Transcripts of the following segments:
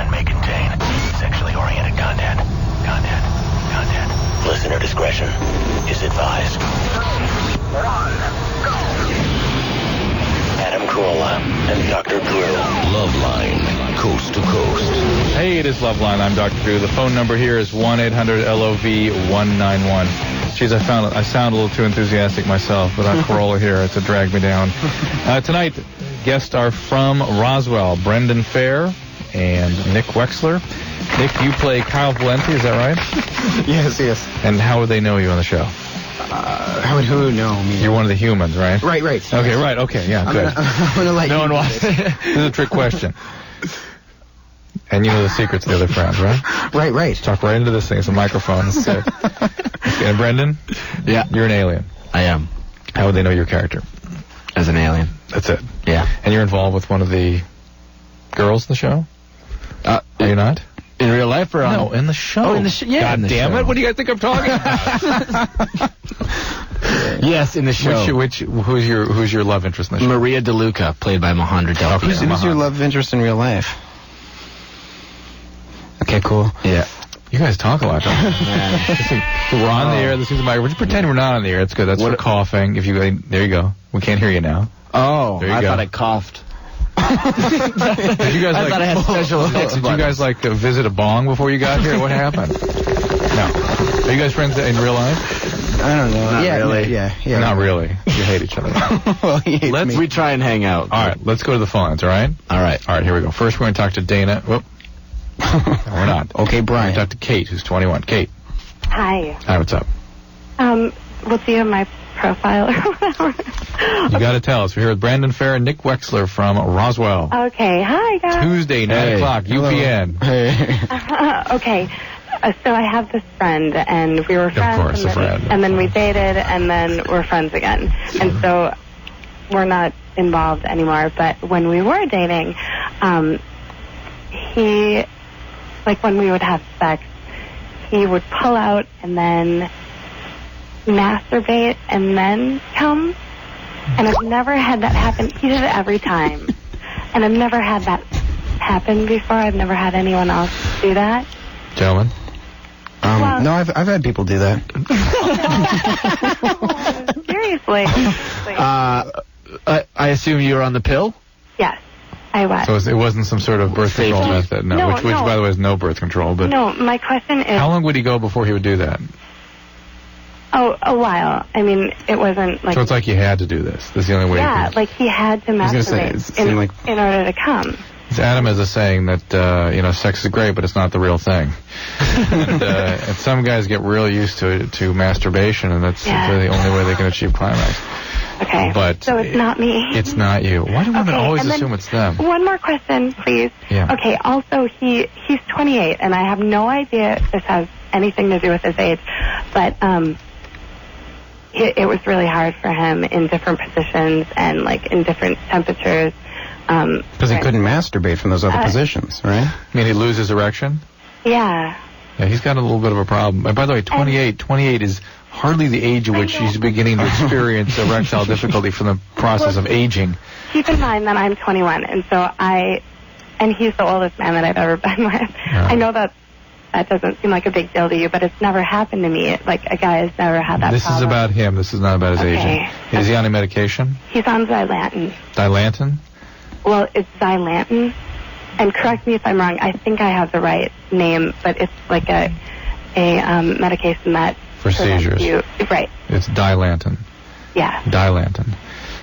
Loveline may contain sexually oriented content. Listener discretion is advised. Adam Carolla and Dr. Drew. Loveline, coast to coast. Hey, it is Loveline. I'm Dr. Drew. The phone number here is 1-800-LOV-191. Jeez, I sound a little too enthusiastic myself without Carolla here to drag me down. Tonight, guests are from Roswell, Brendan Fair and Nick Wexler. Nick, you play Kyle Valenti, is that right? Yes. And how would they know you on the show? How would who know me? You're one of the humans, right? Right. Okay, right, okay, yeah, good. I'm gonna let no you one wants. This is a trick question. And you know the secrets of the other friends, right? Right. Talk right into this thing. It's a microphone. It's sick. And Brendan? Yeah. You're an alien. I am. How would they know your character? As an alien. That's it. Yeah. And you're involved with one of the girls in the show? Are you not? In real life or on? No, in the show. Oh, in the show. Yeah. God damn it! What do you guys think I'm talking about? Yes, in the show. Who's your love interest in the show? Maria DeLuca, played by Mahandra Delphi. Who's your love interest in real life? Okay, cool. Yeah. You guys talk a lot, don't you? We're on the air. This is the microphone. Just pretend we're not on the air. It's good. That's for coughing. There you go. We can't hear you now. Oh, there you I go. thought I coughed. Did you guys I thought I had special effects. Did you guys visit a bong before you got here? What happened? No. Are you guys friends in real life? I don't know. Not really. Yeah. Not really. You hate each other. Well, he hates me. We try and hang out. All right, let's go to the phones, all right? All right, here we go. First, we're going to talk to Dana. Whoop. No, we're not. Okay, Brian. We're going to talk to Kate, who's 21. Kate. Hi. Hi, what's up? Well, do you have my profile or whatever? You got to tell us. We're here with Brendan Fair and Nick Wexler from Roswell. Okay. Hi, guys. Tuesday, 9 o'clock, UPN. Hey. Okay. So I have this friend, and we were friends. Of course, a friend. And then we dated, and then we're friends again. And so we're not involved anymore. But when we were dating, he, when we would have sex, he would pull out and then masturbate and then come. And I've never had that happen. He did it every time. And I've never had that happen before. I've never had anyone else do that. Gentlemen? No, I've had people do that. Seriously. I assume you were on the pill? Yes, I was. So it wasn't some sort of birth control method? No, which by the way, is no birth control. But no, my question is... How long would he go before he would do that? Oh, a while. I mean, it wasn't like... So it's like you had to do this. This is the only way Yeah, you could... he had to masturbate in order to come. Adam has a saying that, sex is great, but it's not the real thing. and some guys get real used to masturbation, and that's the only way they can achieve climax. Okay, but so it's not me. It's not you. Why do women always assume it's them? One more question, please. Yeah. Okay, also, he's 28, and I have no idea if this has anything to do with his age, but it was really hard for him in different positions and, in different temperatures. Because he couldn't masturbate from those other positions, right? I mean, he'd lose his erection? Yeah. Yeah, he's got a little bit of a problem. And by the way, 28 is hardly the age at which he's beginning to experience erectile difficulty from the process of aging. Keep in mind that I'm 21, and and he's the oldest man that I've ever been with. Yeah. I know that doesn't seem like a big deal to you, but it's never happened to me. A guy has never had that This problem. is about him. This is not about his aging. Is he on a medication? He's on Xylantin. Dilantin? Well, it's Xylantin. And correct me if I'm wrong. I think I have the right name, but it's like a medication that... For seizures. Right. It's Dilantin. Yeah. Dilantin.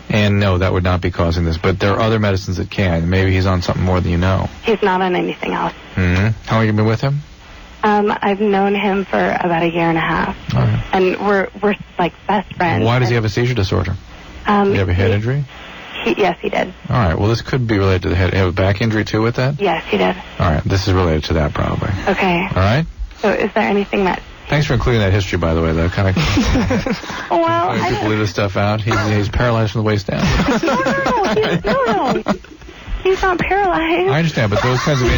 And no, that would not be causing this. But there are other medicines that can. Maybe he's on something more than you know. He's not on anything else. Mm-hmm. How long have you been with him? I've known him for about a year and a half. All right. And we're best friends. Why does he have a seizure disorder? Did he have a head injury? Yes, he did. All right. Well, this could be related to the head. You have a back injury, too, with that? Yes, he did. All right. This is related to that, probably. Okay. All right? So is there anything that... Thanks for including that history, by the way, though. Kind of... Well, I people leave this stuff out. He's paralyzed from the waist down. No. He's not paralyzed. I understand, but those sorts of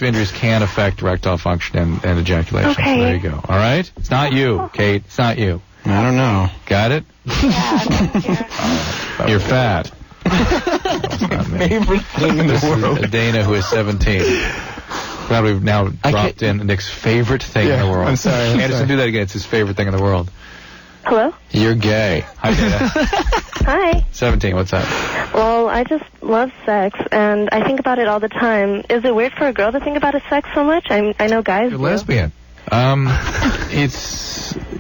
injuries can affect erectile function and ejaculation. Okay. So there you go. All right? It's not you, Kate. It's not you. I don't know. Got it? Yeah. You're fat. Favorite thing in the world. Is Dana, who is 17. Glad we've now dropped in Nick's favorite thing in the world. I'm sorry. Anderson, do that again. It's his favorite thing in the world. Hello? You're gay. Hi, Dana. Hi. 17, what's up? Well, I just love sex, and I think about it all the time. Is it weird for a girl to think about sex so much? I know guys You're do. lesbian.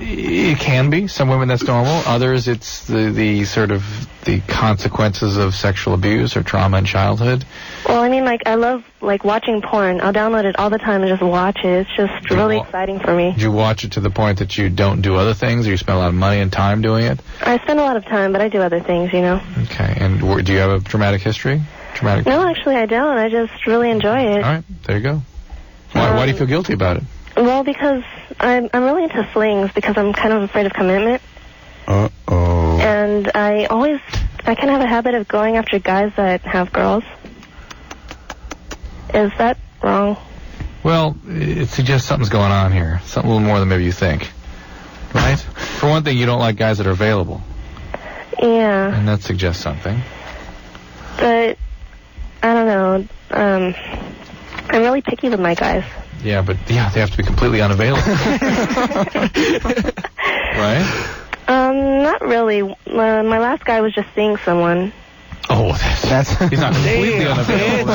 It can be. Some women that's normal. Others, it's the sort of the consequences of sexual abuse or trauma in childhood. Well, I mean, I love, watching porn. I'll download it all the time and just watch it. It's just really exciting for me. Do you watch it to the point that you don't do other things, or you spend a lot of money and time doing it? I spend a lot of time, but I do other things, you know. Okay. And do you have a traumatic history? No, actually, I don't. I just really enjoy it. All right. There you go. Why do you feel guilty about it? Well, because I'm really into flings because I'm kind of afraid of commitment. Uh-oh. And I kind of have a habit of going after guys that have girls. Is that wrong? Well, it suggests something's going on here. Something a little more than maybe you think. Right? For one thing, you don't like guys that are available. Yeah. And that suggests something. But, I don't know. I'm really picky with my guys. Yeah, but they have to be completely unavailable. Right? Not really. My last guy was just seeing someone. Oh, he's not completely unavailable.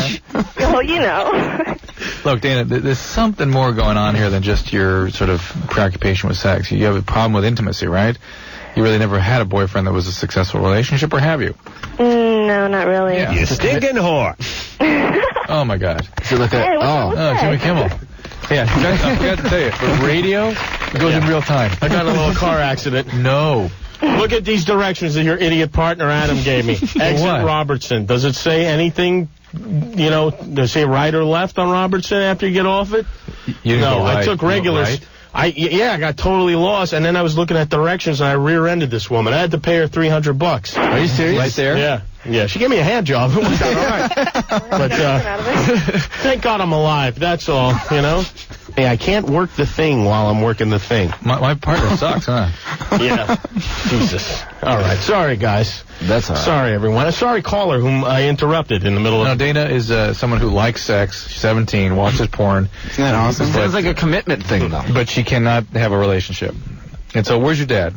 Well, you know. Look, Dana, there's something more going on here than just your sort of preoccupation with sex. You have a problem with intimacy, right? You really never had a boyfriend that was a successful relationship, or have you? No, not really. Yeah. You stinking whore. Oh, my God. So look at, Hey, what's that? Jimmy Kimmel. Yeah, I forgot to tell you. For radio, it goes in real time. I got in a little car accident. No. Look at these directions that your idiot partner Adam gave me. Exit what? Robertson. Does it say anything, does it say right or left on Robertson after you get off it? You didn't go right. I took You went regulars. right? I got totally lost, and then I was looking at directions, and I rear-ended this woman. I had to pay her $300. Are you serious? Right there? Yeah. She gave me a hand job. It worked out all right. But thank God I'm alive. That's all. Hey, I can't work the thing while I'm working the thing. My partner sucks, huh? Yeah. Jesus. All right. Sorry, guys. That's all right. Sorry, everyone. Sorry, caller, whom I interrupted in the middle of... No, Dana is someone who likes sex. She's 17, watches porn. Isn't that awesome? Sounds like a commitment thing, though. But she cannot have a relationship. And so, where's your dad?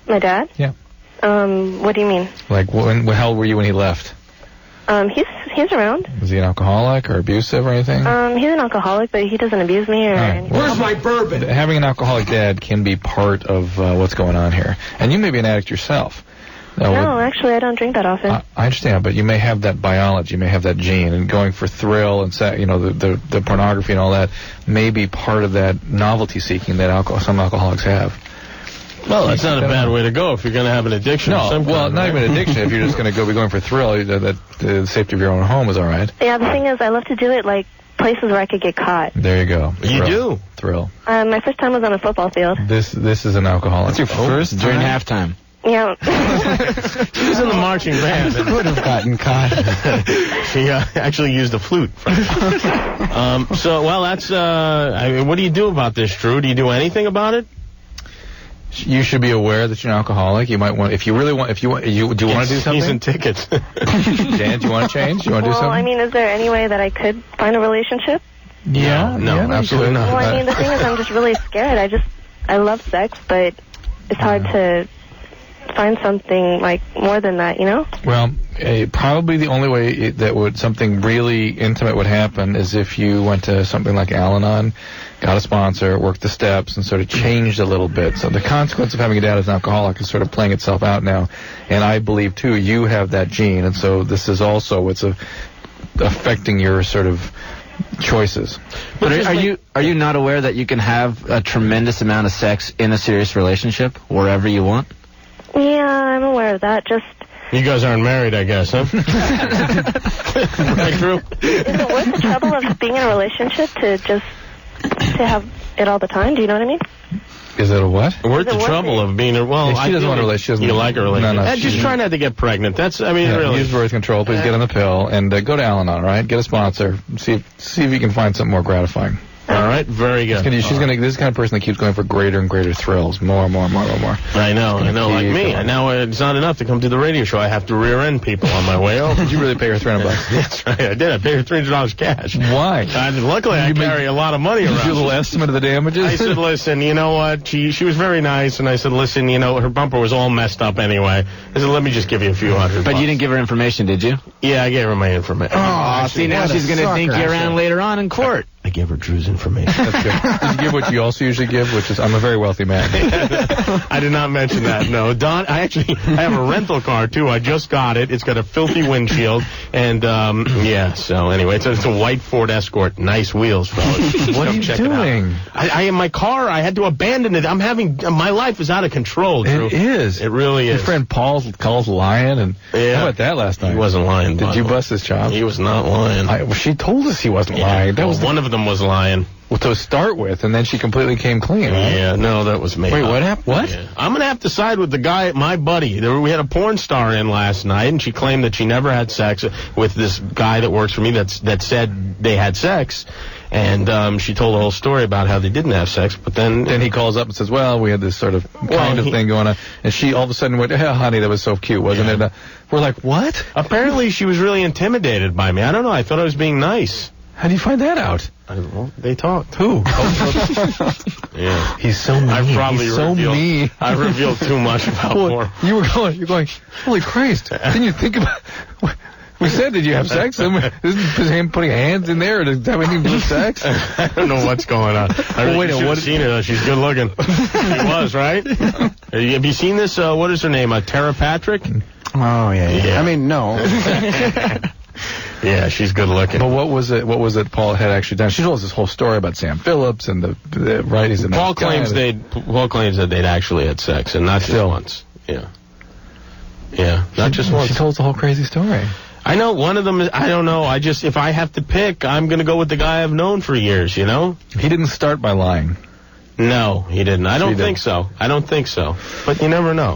My dad? Yeah. What do you mean? Like, how old were you when he left? He's around. Was he an alcoholic or abusive or anything? He's an alcoholic, but he doesn't abuse me or anything. Where's my bourbon? Having an alcoholic dad can be part of what's going on here. And you may be an addict yourself. No, actually, I don't drink that often. I understand, but you may have that biology, you may have that gene, and going for thrill and the pornography and all that may be part of that novelty seeking that some alcoholics have. Well, that's not a bad way to go if you're going to have an addiction. No, not even addiction. If you're just going to be going for thrill, the safety of your own home is all right. Yeah, the thing is, I love to do it places where I could get caught. There you go. You do? Thrill. My first time was on a football field. This is an alcoholic. That's your first during halftime. Yeah. She was in the marching band. Could have gotten caught. She actually used a flute. That's... what do you do about this, Drew? Do you do anything about it? You should be aware that you're an alcoholic. You might want, do you want to do something? Season tickets. Dan, do you want to change? Do you want to do something? Well, I mean, is there any way that I could find a relationship? Yeah, No, absolutely not. Well, I mean, the thing is, I'm just really scared. I love sex, but it's hard to find something more than that, Well, probably the only way that something really intimate would happen is if you went to something like Al-Anon, got a sponsor, worked the steps, and sort of changed a little bit. So the consequence of having a dad as an alcoholic is sort of playing itself out now. And I believe, too, you have that gene. And so this is also what's affecting your sort of choices. But are you not aware that you can have a tremendous amount of sex in a serious relationship wherever you want? Yeah, I'm aware of that. Just... You guys aren't married, I guess, huh? Right, Drew? Is it worth the trouble of being in a relationship to have it all the time? Do you know what I mean? Is it a what? Worth the trouble of being... Well, she doesn't want a relationship. You like a relationship. No, Just try not to get pregnant. Really. Use birth control. Please get on the pill and go to Al-Anon, right? Get a sponsor. See if you can find something more gratifying. All right, very good. This is the kind of person that keeps going for greater and greater thrills. More. I know, like me. Now it's not enough to come to the radio show. I have to rear-end people on my way over. Did you really pay her $300? That's right, I did. I paid her $300 cash. Why? Luckily, I carry a lot of money around. Did you do a little estimate of the damages? I said, listen, you know what? She was very nice, and I said, listen, her bumper was all messed up anyway. I said, let me just give you a few $100. But you didn't give her information, did you? Yeah, I gave her my information. Oh, see, now she's going to think you around later on in court. I gave her Drew's information. That's good. Did you give what you also usually give, which is I'm a very wealthy man? I did not mention that, no. Don, I have a rental car, too. I just got it. It's got a filthy windshield. And, so anyway, it's a white Ford Escort. Nice wheels, fellas. What are you doing? In my car, I had to abandon it. My life is out of control, Drew. It is. It really is. Your friend Paul calls lying, and how about that last night? He wasn't lying. Did you bust his chops? He was not lying. She told us he wasn't lying. That was one of them was lying. Well, to start with, and then she completely came clean. Right? Yeah, no, that was me. Wait, what happened? What? Yeah. I'm going to have to side with the guy, my buddy. We had a porn star in last night, and she claimed that she never had sex with this guy that works for me that said they had sex. And she told a whole story about how they didn't have sex, but then he calls up and says, well, we had this sort of kind of thing going on. And she all of a sudden went, hey, honey, that was so cute, wasn't it? We're like, what? Apparently she was really intimidated by me. I don't know. I thought I was being nice. How do you find that out? They talked. Who? Yeah. He's so mean. I revealed too much about porn. You're going, holy Christ. Didn't you think about... We said, did you have sex? Isn't him putting hands in there? Or does that have anything to do with sex? I don't know what's going on. You should have seen her, though. She's good looking. She was, right? Have you seen this? What is her name? Tara Patrick? Oh, yeah. I mean, no. Yeah, she's good looking. But what was it Paul had actually done? She told us this whole story about Sam Phillips and the right. Paul claims that they'd actually had sex, and not just once. Yeah, not just once. She told us the whole crazy story. I know one of them is, I don't know. If I have to pick, I'm going to go with the guy I've known for years, He didn't start by lying. No, he didn't. I don't think so. But you never know.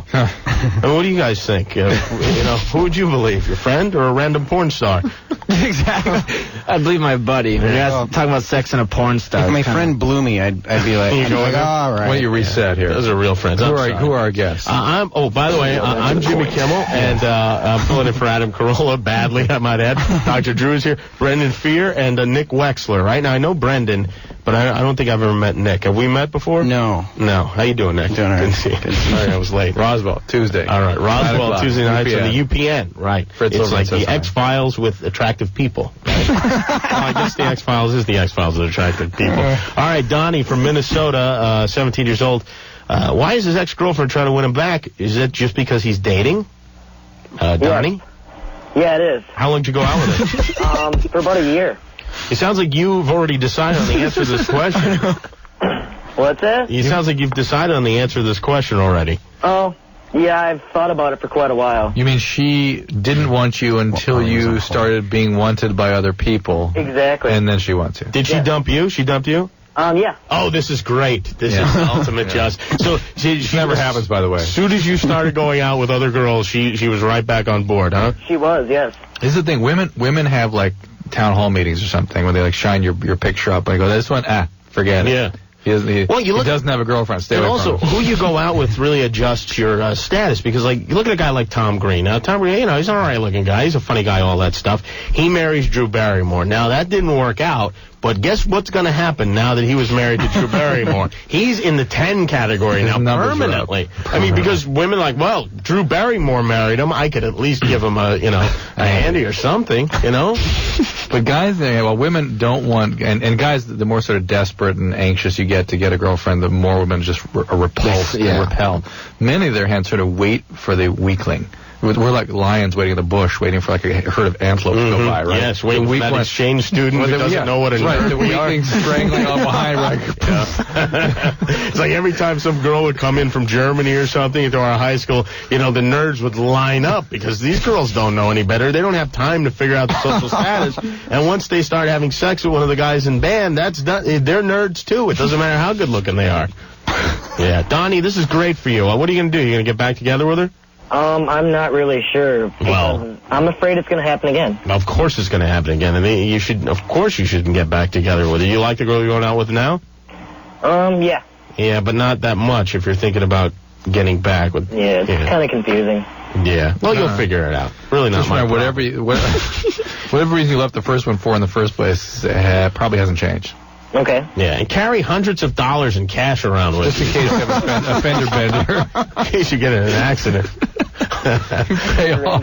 What do you guys think? Who would you believe? Your friend or a random porn star? Exactly. I'd believe my buddy. When you're talking about sex and a porn star. If my friend blew me, I'd be like, all right. Why don't you reset here? Those are real friends. Who are our guests? By the way, I'm Jimmy Kimmel, and I'm filling in for Adam Carolla badly, I might add. Dr. Drew is here, Brendan Fear, and Nick Wexler. Right now, I know Brendan, but I don't think I've ever met Nick. Have we met before? No. How you doing, Nick? Doing all right. Sorry, I was late. Roswell, Tuesday. All right, Roswell, Tuesday nights on the UPN. Right. It's like the X-Files with attractive people. Right? I guess the X-Files is the X-Files with attractive people. All right, Donnie from Minnesota, 17 years old. Why is his ex-girlfriend trying to win him back? Is it just because he's dating? Donnie? Yeah, it is. How long did you go out with him? For about a year. It sounds like you've already decided on the answer to this question. What's that? It sounds like you've decided on the answer to this question already. Oh, yeah, I've thought about it for quite a while. You mean she didn't want you until you started being wanted by other people? Exactly. And then she wants you. Did she dump you? She dumped you? Yeah. Oh, this is great. This is the ultimate justice. So she never happens, by the way. As soon as you started going out with other girls, she was right back on board, huh? She was, yes. This is the thing. Women have, like, town hall meetings or something where they, like, shine your picture up and they go, this one, forget it. Yeah. He doesn't have a girlfriend. Stay away from him. And also, who you go out with really adjusts your status, because, like, you look at a guy like Tom Green. Now, Tom Green, he's an all-right-looking guy. He's a funny guy, all that stuff. He marries Drew Barrymore. Now, that didn't work out, but guess what's going to happen now that he was married to Drew Barrymore? He's in the 10 category now, permanently. I mean, because women are like, well, Drew Barrymore married him. I could at least give him a handy or something, But guys, women don't want, and guys, the more sort of desperate and anxious you get to get a girlfriend, the more women just repulse and repel. Men, on the other hand, sort of wait for the weakling. We're like lions waiting in the bush, waiting for like a herd of antelopes to go by, right? Yes, waiting for that exchange student who doesn't know what a nerd the weaklings strangling on behind, right? It's like every time some girl would come in from Germany or something into our high school, the nerds would line up because these girls don't know any better. They don't have time to figure out the social status. And once they start having sex with one of the guys in band, that's done. They're nerds too. It doesn't matter how good looking they are. Yeah, Donnie, this is great for you. What are you going to do? You going to get back together with her? I'm not really sure. Well, I'm afraid it's going to happen again. of course it's going to happen again. And you shouldn't get back together with her. You like the girl you're going out with now? Yeah. Yeah, but not that much if you're thinking about getting back with... Yeah, it's kind of confusing. Yeah. Well, you'll figure it out. Really not my problem. Whatever reason you left the first one for in the first place probably hasn't changed. Okay. Yeah, and carry hundreds of dollars in cash around with Just in case you have a fender bender. in case you get in an accident. Pay off.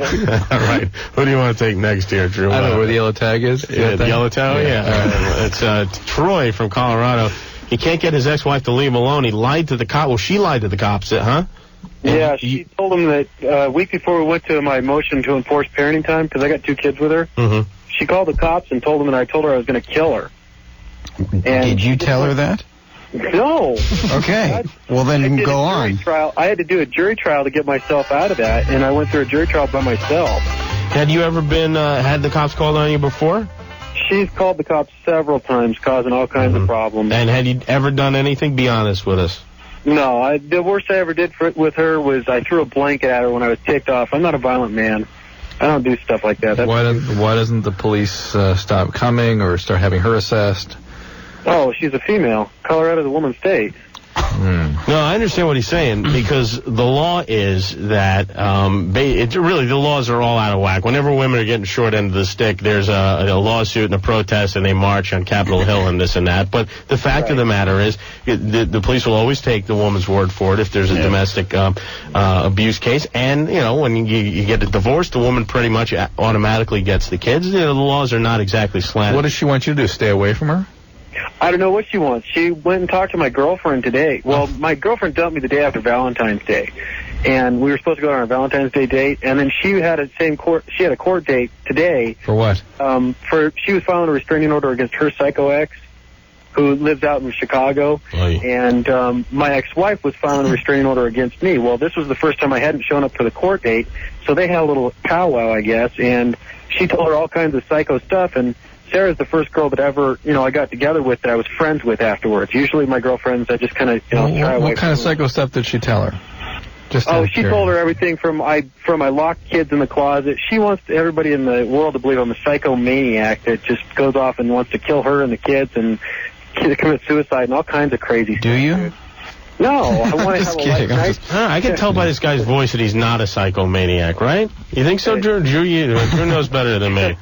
All right. Who do you want to take next here, Drew? I don't know where the yellow tag is. Yeah, the yellow tag? Yeah. It's Troy from Colorado. He can't get his ex-wife to leave him alone. He lied to the cop. Well, she lied to the cops, huh? Yeah, she told him that a week before we went to my motion to enforce parenting time, because I got 2 kids with her, she called the cops and told them, and I told her I was going to kill her. And did you tell her that? No. Okay. Well, then go on. I had to do a jury trial to get myself out of that, and I went through a jury trial by myself. Had you ever been, had the cops called on you before? She's called the cops several times, causing all kinds of problems. And had you ever done anything? Be honest with us. No, the worst I ever did with her was I threw a blanket at her when I was ticked off. I'm not a violent man. I don't do stuff like that. Why doesn't the police stop coming or start having her assessed? Oh, she's a female. Colorado's a woman's state. No, I understand what he's saying, because the law is that the laws are all out of whack. Whenever women are getting short end of the stick, there's a lawsuit and a protest, and they march on Capitol Hill and this and that. But the fact of the matter is, the police will always take the woman's word for it if there's a domestic abuse case. And, when you get a divorce, the woman pretty much automatically gets the kids. The laws are not exactly slanted. What does she want you to do, stay away from her? I don't know what she wants. She went and talked to my girlfriend today. Well, my girlfriend dumped me the day after Valentine's Day, and we were supposed to go on our Valentine's Day date. And then she had She had a court date today. For what? She was filing a restraining order against her psycho ex, who lives out in Chicago. And my ex-wife was filing a restraining order against me. Well, this was the first time I hadn't shown up for the court date, so they had a little powwow, I guess. And she told her all kinds of psycho stuff, and Sarah's the first girl that ever, I got together with that I was friends with afterwards. Usually my girlfriends, I just kind of, try away. What kind of psycho stuff did she tell her? She told her everything from I locked kids in the closet. She wants everybody in the world to believe I'm a psychomaniac that just goes off and wants to kill her and the kids and commit suicide and all kinds of crazy stuff. Do you? No, I want to have a nice... I can tell by this guy's voice that he's not a psychomaniac, right? You think so, Drew? Drew knows better than me.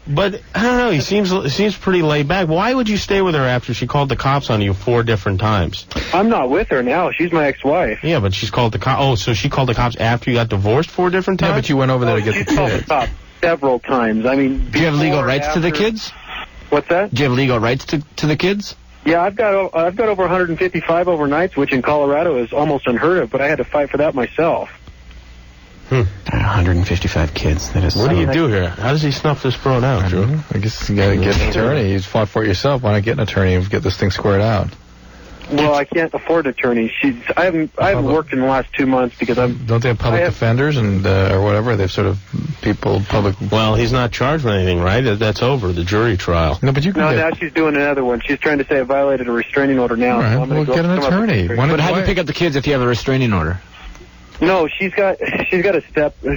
But, I don't know, he seems pretty laid back. Why would you stay with her after she called the cops on you 4 different times? I'm not with her now. She's my ex-wife. Yeah, but she's called the cops. Oh, so she called the cops after you got divorced 4 different times? Yeah, but you went over there to get the kids. She's called the cops several times. I mean... Do you have legal rights to the kids? What's that? Do you have legal rights to the kids? Yeah, I've got over 155 overnights, which in Colorado is almost unheard of, but I had to fight for that myself. 155 kids. That is. What do you do here? How does he snuff this broad out, Drew? I guess you got to get an attorney. You fought for it yourself. Why not get an attorney and get this thing squared out? Well, I can't afford an attorney. I haven't worked in the last 2 months because Don't they have public defenders and or whatever? They've sort of public. Well, he's not charged with anything, right? That's over, the jury trial. No, but you can. No, now she's doing another one. She's trying to say I violated a restraining order now. All right, so I'm get an attorney. But how do you pick up the kids if you have a restraining order? No, she's got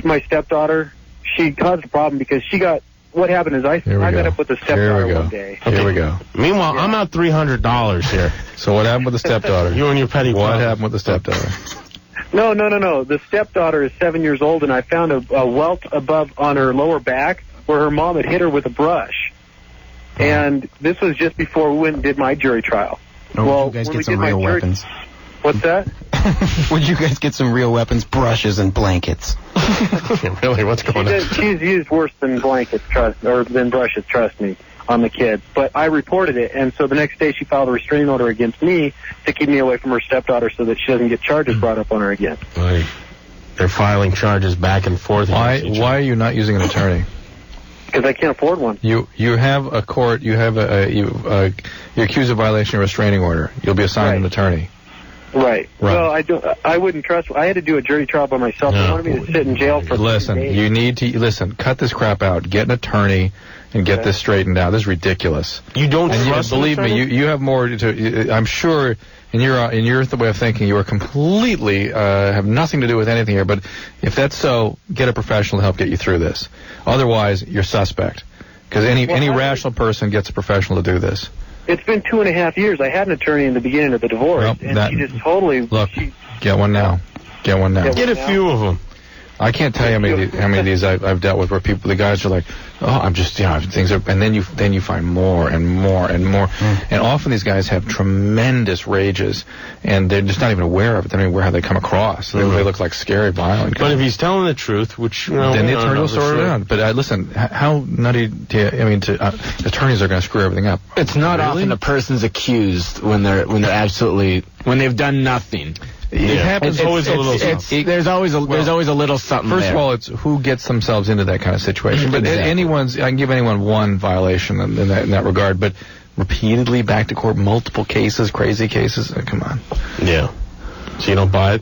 my stepdaughter. She caused a problem because she got. What happened is I met up with the stepdaughter one day. Here we go. Meanwhile, I'm out $300 here. So what happened with the stepdaughter? You and your petty. What happened with the stepdaughter? No. The stepdaughter is 7 years old, and I found a welt on her lower back where her mom had hit her with a brush. And this was just before we went and did my jury trial. Well, you guys get some real weapons. What's that? Would you guys get some real weapons, brushes and blankets? Really, what's going on? She's used worse than blankets, than brushes, trust me, on the kids. But I reported it, and so the next day she filed a restraining order against me to keep me away from her stepdaughter so that she doesn't get charges brought up on her again. Right. They're filing charges back and forth. Why are you not using an attorney? Because I can't afford one. You have a court. You have you're accused of violation of a restraining order. You'll be assigned an attorney. Right. Well, I wouldn't trust. I had to do a jury trial by myself. They wanted me to sit in jail for listen, 3 days. you need to cut this crap out. Get an attorney and get this straightened out. This is ridiculous. You don't trust believe me, you have more to. I'm sure in your way of thinking, you are completely have nothing to do with anything here. But if that's so, get a professional to help get you through this. Otherwise, you're suspect. Because any rational person gets a professional to do this. It's been 2.5 years. I had an attorney in the beginning of the divorce, and she just totally... Look, get one now. Get one now. Get a few of them. I can't tell you how many of these I've dealt with where the guys are like, oh, I'm just, things are, and then you find more and more and more. And often these guys have tremendous rages, and they're just not even aware of it. They're not even aware how they come across. They look like scary, violent guys. But if he's telling the truth, which, then the attorney will sort it out. But listen, how nutty attorneys are going to screw everything up. It's not often a person's accused when they've done nothing. It happens. There's always a little something. First of all, it's who gets themselves into that kind of situation. But I can give anyone one violation in that regard. But repeatedly back to court, multiple cases, crazy cases. Come on. Yeah. So you don't buy it?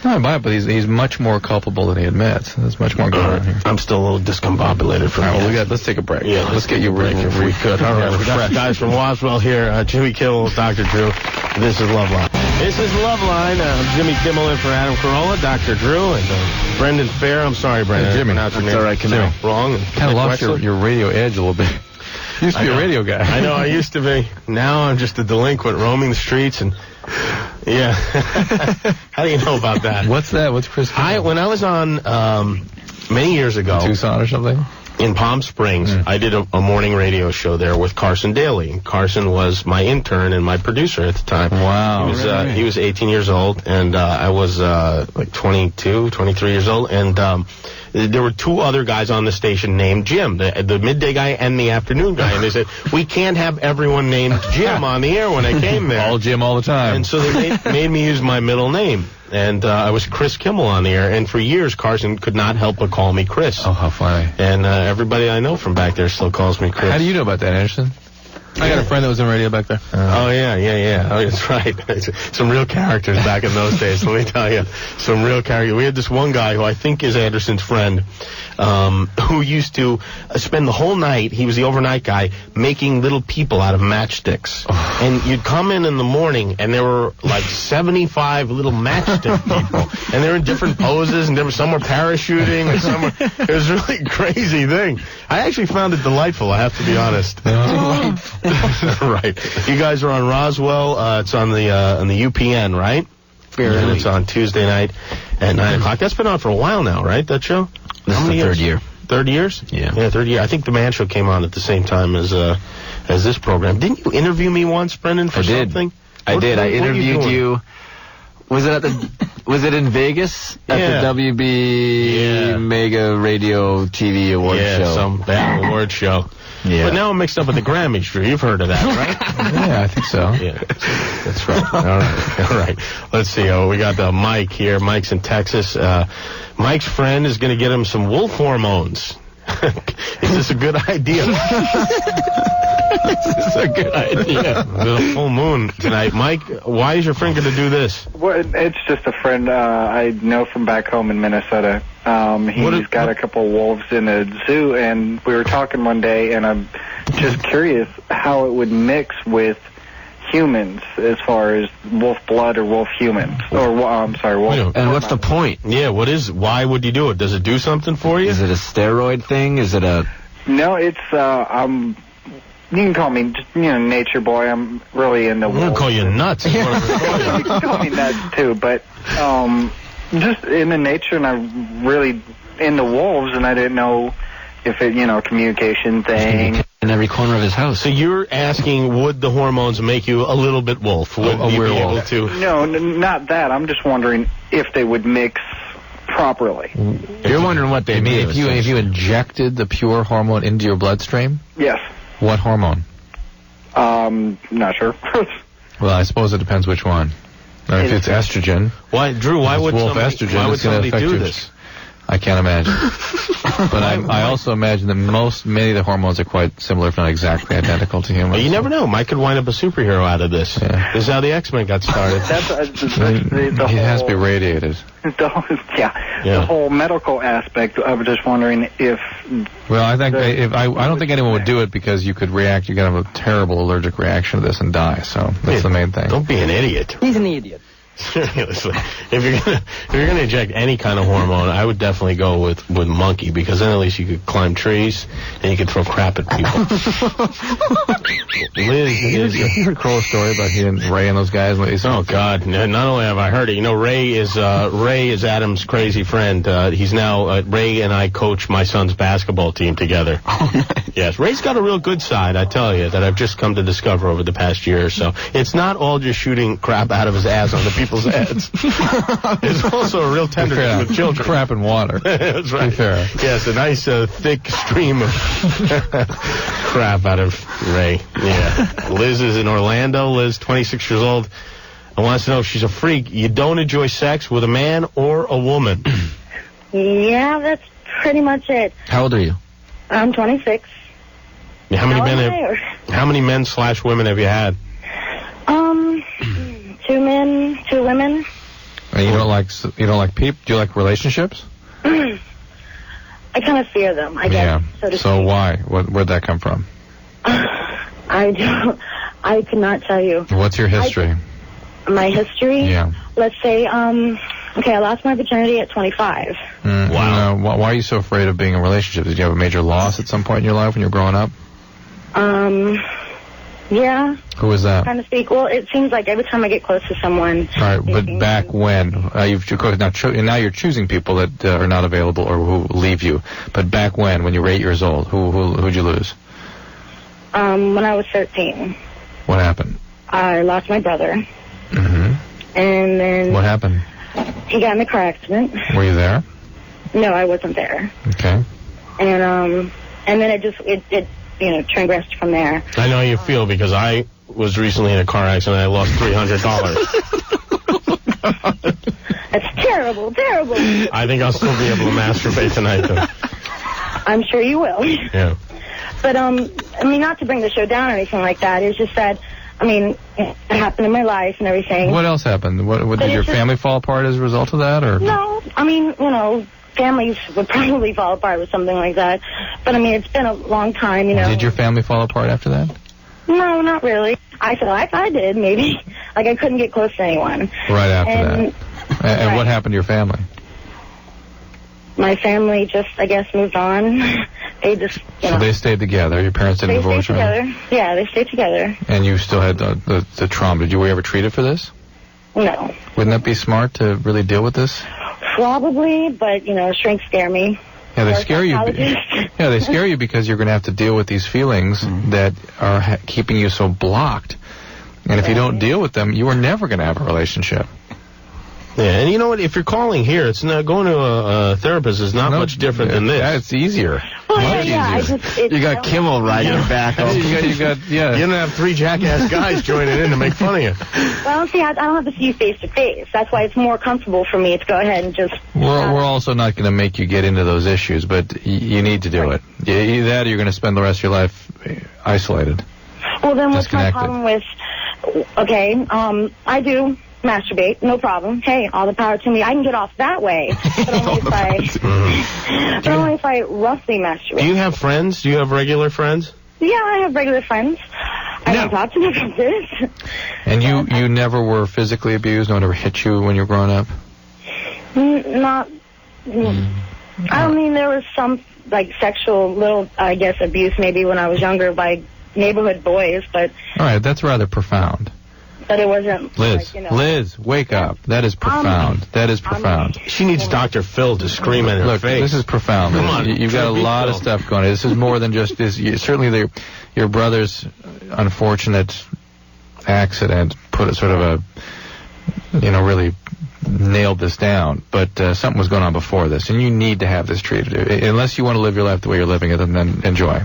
No, I buy it, but he's much more culpable than he admits. There's much more going on here. I'm still a little discombobulated from that. Let's take a break. Yeah, let's get you a break if we could. All right, we got the guys from Roswell here. Jimmy Kimmel, Dr. Drew. This is Loveline. This is Loveline. Jimmy Kimmel in for Adam Carolla, Dr. Drew, and Brendan Fair. I'm sorry, Brendan. Jimmy. That's all right, Kimmel. Wrong. Kind of lost your radio edge a little bit. You used to be a radio guy. I know, I used to be. Now I'm just a delinquent roaming the streets and... Yeah. How do you know about that? What's that? What's Chris Kimmel? When I was on many years ago... Tucson or something? In Palm Springs, I did a morning radio show there with Carson Daly. And Carson was my intern and my producer at the time. Wow. He was 18 years old, and I was like 22, 23 years old. And there were two other guys on the station named Jim, the midday guy and the afternoon guy. And they said, we can't have everyone named Jim on the air when I came there. All Jim all the time. And so they made me use my middle name. And I was Chris Kimmel on the air, and for years Carson could not help but call me Chris. Oh, how funny. And everybody I know from back there still calls me Chris. How do you know about that, Anderson? I got a friend that was in radio back there. Oh, yeah. Oh, that's right. Some real characters back in those days, let me tell you. Some real characters. We had this one guy who I think is Anderson's friend, who used to spend the whole night, he was the overnight guy, making little people out of matchsticks. Oh. And you'd come in the morning, and there were like 75 little matchstick people. And they were in different poses, and some were parachuting, and some were... It was a really crazy thing. I actually found it delightful, I have to be honest. Right. You guys are on Roswell. It's on the UPN, right? And it's on Tuesday night at 9 o'clock. That's been on for a while now, right? That show? This is the third year. 30 years? Yeah. Yeah, 30 years. I think the Man Show came on at the same time as this program. Didn't you interview me once, Brendan, for something? I did. I interviewed you. Was it in Vegas at the WB Mega Radio TV Award show? Yeah, some bad award show. Yeah. But now I'm mixed up with the Grammys, Drew. You've heard of that, right? Yeah, I think so. Yeah, that's right. All right. Let's see. We got Mike here. Mike's in Texas. Mike's friend is going to get him some wolf hormones. Is this a good idea? This is a good idea. There's a full moon tonight. Mike, why is your friend going to do this? Well, it's just a friend I know from back home in Minnesota. He's got a couple wolves in a zoo, and we were talking one day, and I'm just curious how it would mix with humans as far as wolf blood or wolf humans. Or, I'm sorry, wolf. And what's the point? Yeah, why would you do it? Does it do something for you? Is it a steroid thing? Is it a... No, it's, you can call me, nature boy. I'm really into wolves. I'm going to call you nuts. You can call me nuts, too, but, just into nature, and I'm really into wolves, and I didn't know if it, communication thing. In every corner of his house. So you're asking, would the hormones make you a little bit wolf? Would you be able to? No, not that. I'm just wondering if they would mix properly. You're wondering what they mean. If you injected the pure hormone into your bloodstream? Yes. What hormone? Not sure. Well, I suppose it depends which one. If it's estrogen. Why, Drew? Why would wolf somebody, estrogen, why would somebody do you. this? I can't imagine. But I also imagine that many of the hormones are quite similar, if not exactly identical to humans. Well, you never know. Mike could wind up a superhero out of this. Yeah. This is how the X-Men got started. He has to be radiated. The whole medical aspect. I was just wondering if. Well, I think I don't think anyone would do it because you could react. You could have a terrible allergic reaction to this and die. So that's the main thing. Don't be an idiot. He's an idiot. Seriously, if you're gonna inject any kind of hormone, I would definitely go with monkey, because then at least you could climb trees and you could throw crap at people. Liz, you heard Kroll's story about he and Ray and those guys? Oh God! Not only have I heard it, Ray is Adam's crazy friend. He's now Ray and I coach my son's basketball team together. Yes, Ray's got a real good side, I tell you, that I've just come to discover over the past year or so. It's not all just shooting crap out of his ass on the people's heads. It's also a real tenderness with children. Crap and water. That's right. Fair. Yes, a nice thick stream of crap out of Ray. Yeah. Liz is in Orlando. Liz, 26 years old, and wants to know if she's a freak. You don't enjoy sex with a man or a woman. Yeah, that's pretty much it. How old are you? I'm 26. How many men/women have you had? 2 men, 2 women. And you don't like people? Do you like relationships? I kind of fear them, I guess. Yeah. So, to so why? Where'd that come from? I could not tell you. What's your history? My history? Yeah. Let's say, okay, I lost my virginity at 25. Wow. Why are you so afraid of being in a relationship? Did you have a major loss at some point in your life when you were growing up? Yeah. Who was that? Kind of speak. Well, it seems like every time I get close to someone. All right, but back when? Now you're choosing people that are not available or who leave you. But back when you were 8 years old, who'd you lose? When I was 13. What happened? I lost my brother. Mm-hmm. And then. What happened? He got in a car accident. Were you there? No, I wasn't there. Okay. And then it transgressed from there. I know how you feel, because I was recently in a car accident and I lost $300. That's terrible. I think I'll still be able to masturbate tonight, though. I'm sure you will. Yeah. But, not to bring the show down or anything like that. It's just that, it happened in my life and everything. What else happened? What did your family fall apart as a result of that? Or? No, families would probably fall apart with something like that. But, it's been a long time, Did your family fall apart after that? No, not really. I feel like I did, maybe. Like I couldn't get close to anyone. Right after that. And what happened to your family? My family just, I guess, moved on. They just, So they stayed together. Your parents didn't divorce, right? They stayed together. Yeah, they stayed together. And you still had the trauma. Were you ever treated for this? No. Wouldn't that be smart to really deal with this? Probably, but, shrinks scare me. Yeah, they scare you. Yeah, they scare you because you're going to have to deal with these feelings that are keeping you so blocked. And if you don't deal with them, you are never going to have a relationship. Yeah, and you know what? If you're calling here, it's not going to a therapist is not much different than this. Yeah, it's easier. You got Kimmel riding your back. You don't have 3 jackass guys joining in to make fun of you. Well, see, I don't have to see you face to face. That's why it's more comfortable for me to go ahead and just. We're also not going to make you get into those issues, but you need to do it. Either that, or you're going to spend the rest of your life isolated. Well, then what's my problem with? Okay, I do masturbate, no problem. Hey, all the power to me. I can get off that way, but only if I roughly masturbate. Do you have friends? Do you have regular friends? Yeah, I have regular friends. I don't talk to them about this. And you never were physically abused? No one ever hit you when you were growing up? Not. I mean, there was some sexual little, I guess, abuse maybe when I was younger by neighborhood boys, but. All right, that's rather profound. But it wasn't. Liz, Liz, wake up. That is profound. That is profound. She needs Dr. Phil to scream in her face. This is profound. Come on, you've got a lot of stuff going on. This is more than just this. Certainly, your brother's unfortunate accident put sort of really nailed this down. But something was going on before this, and you need to have this treated. Unless you want to live your life the way you're living it, then enjoy.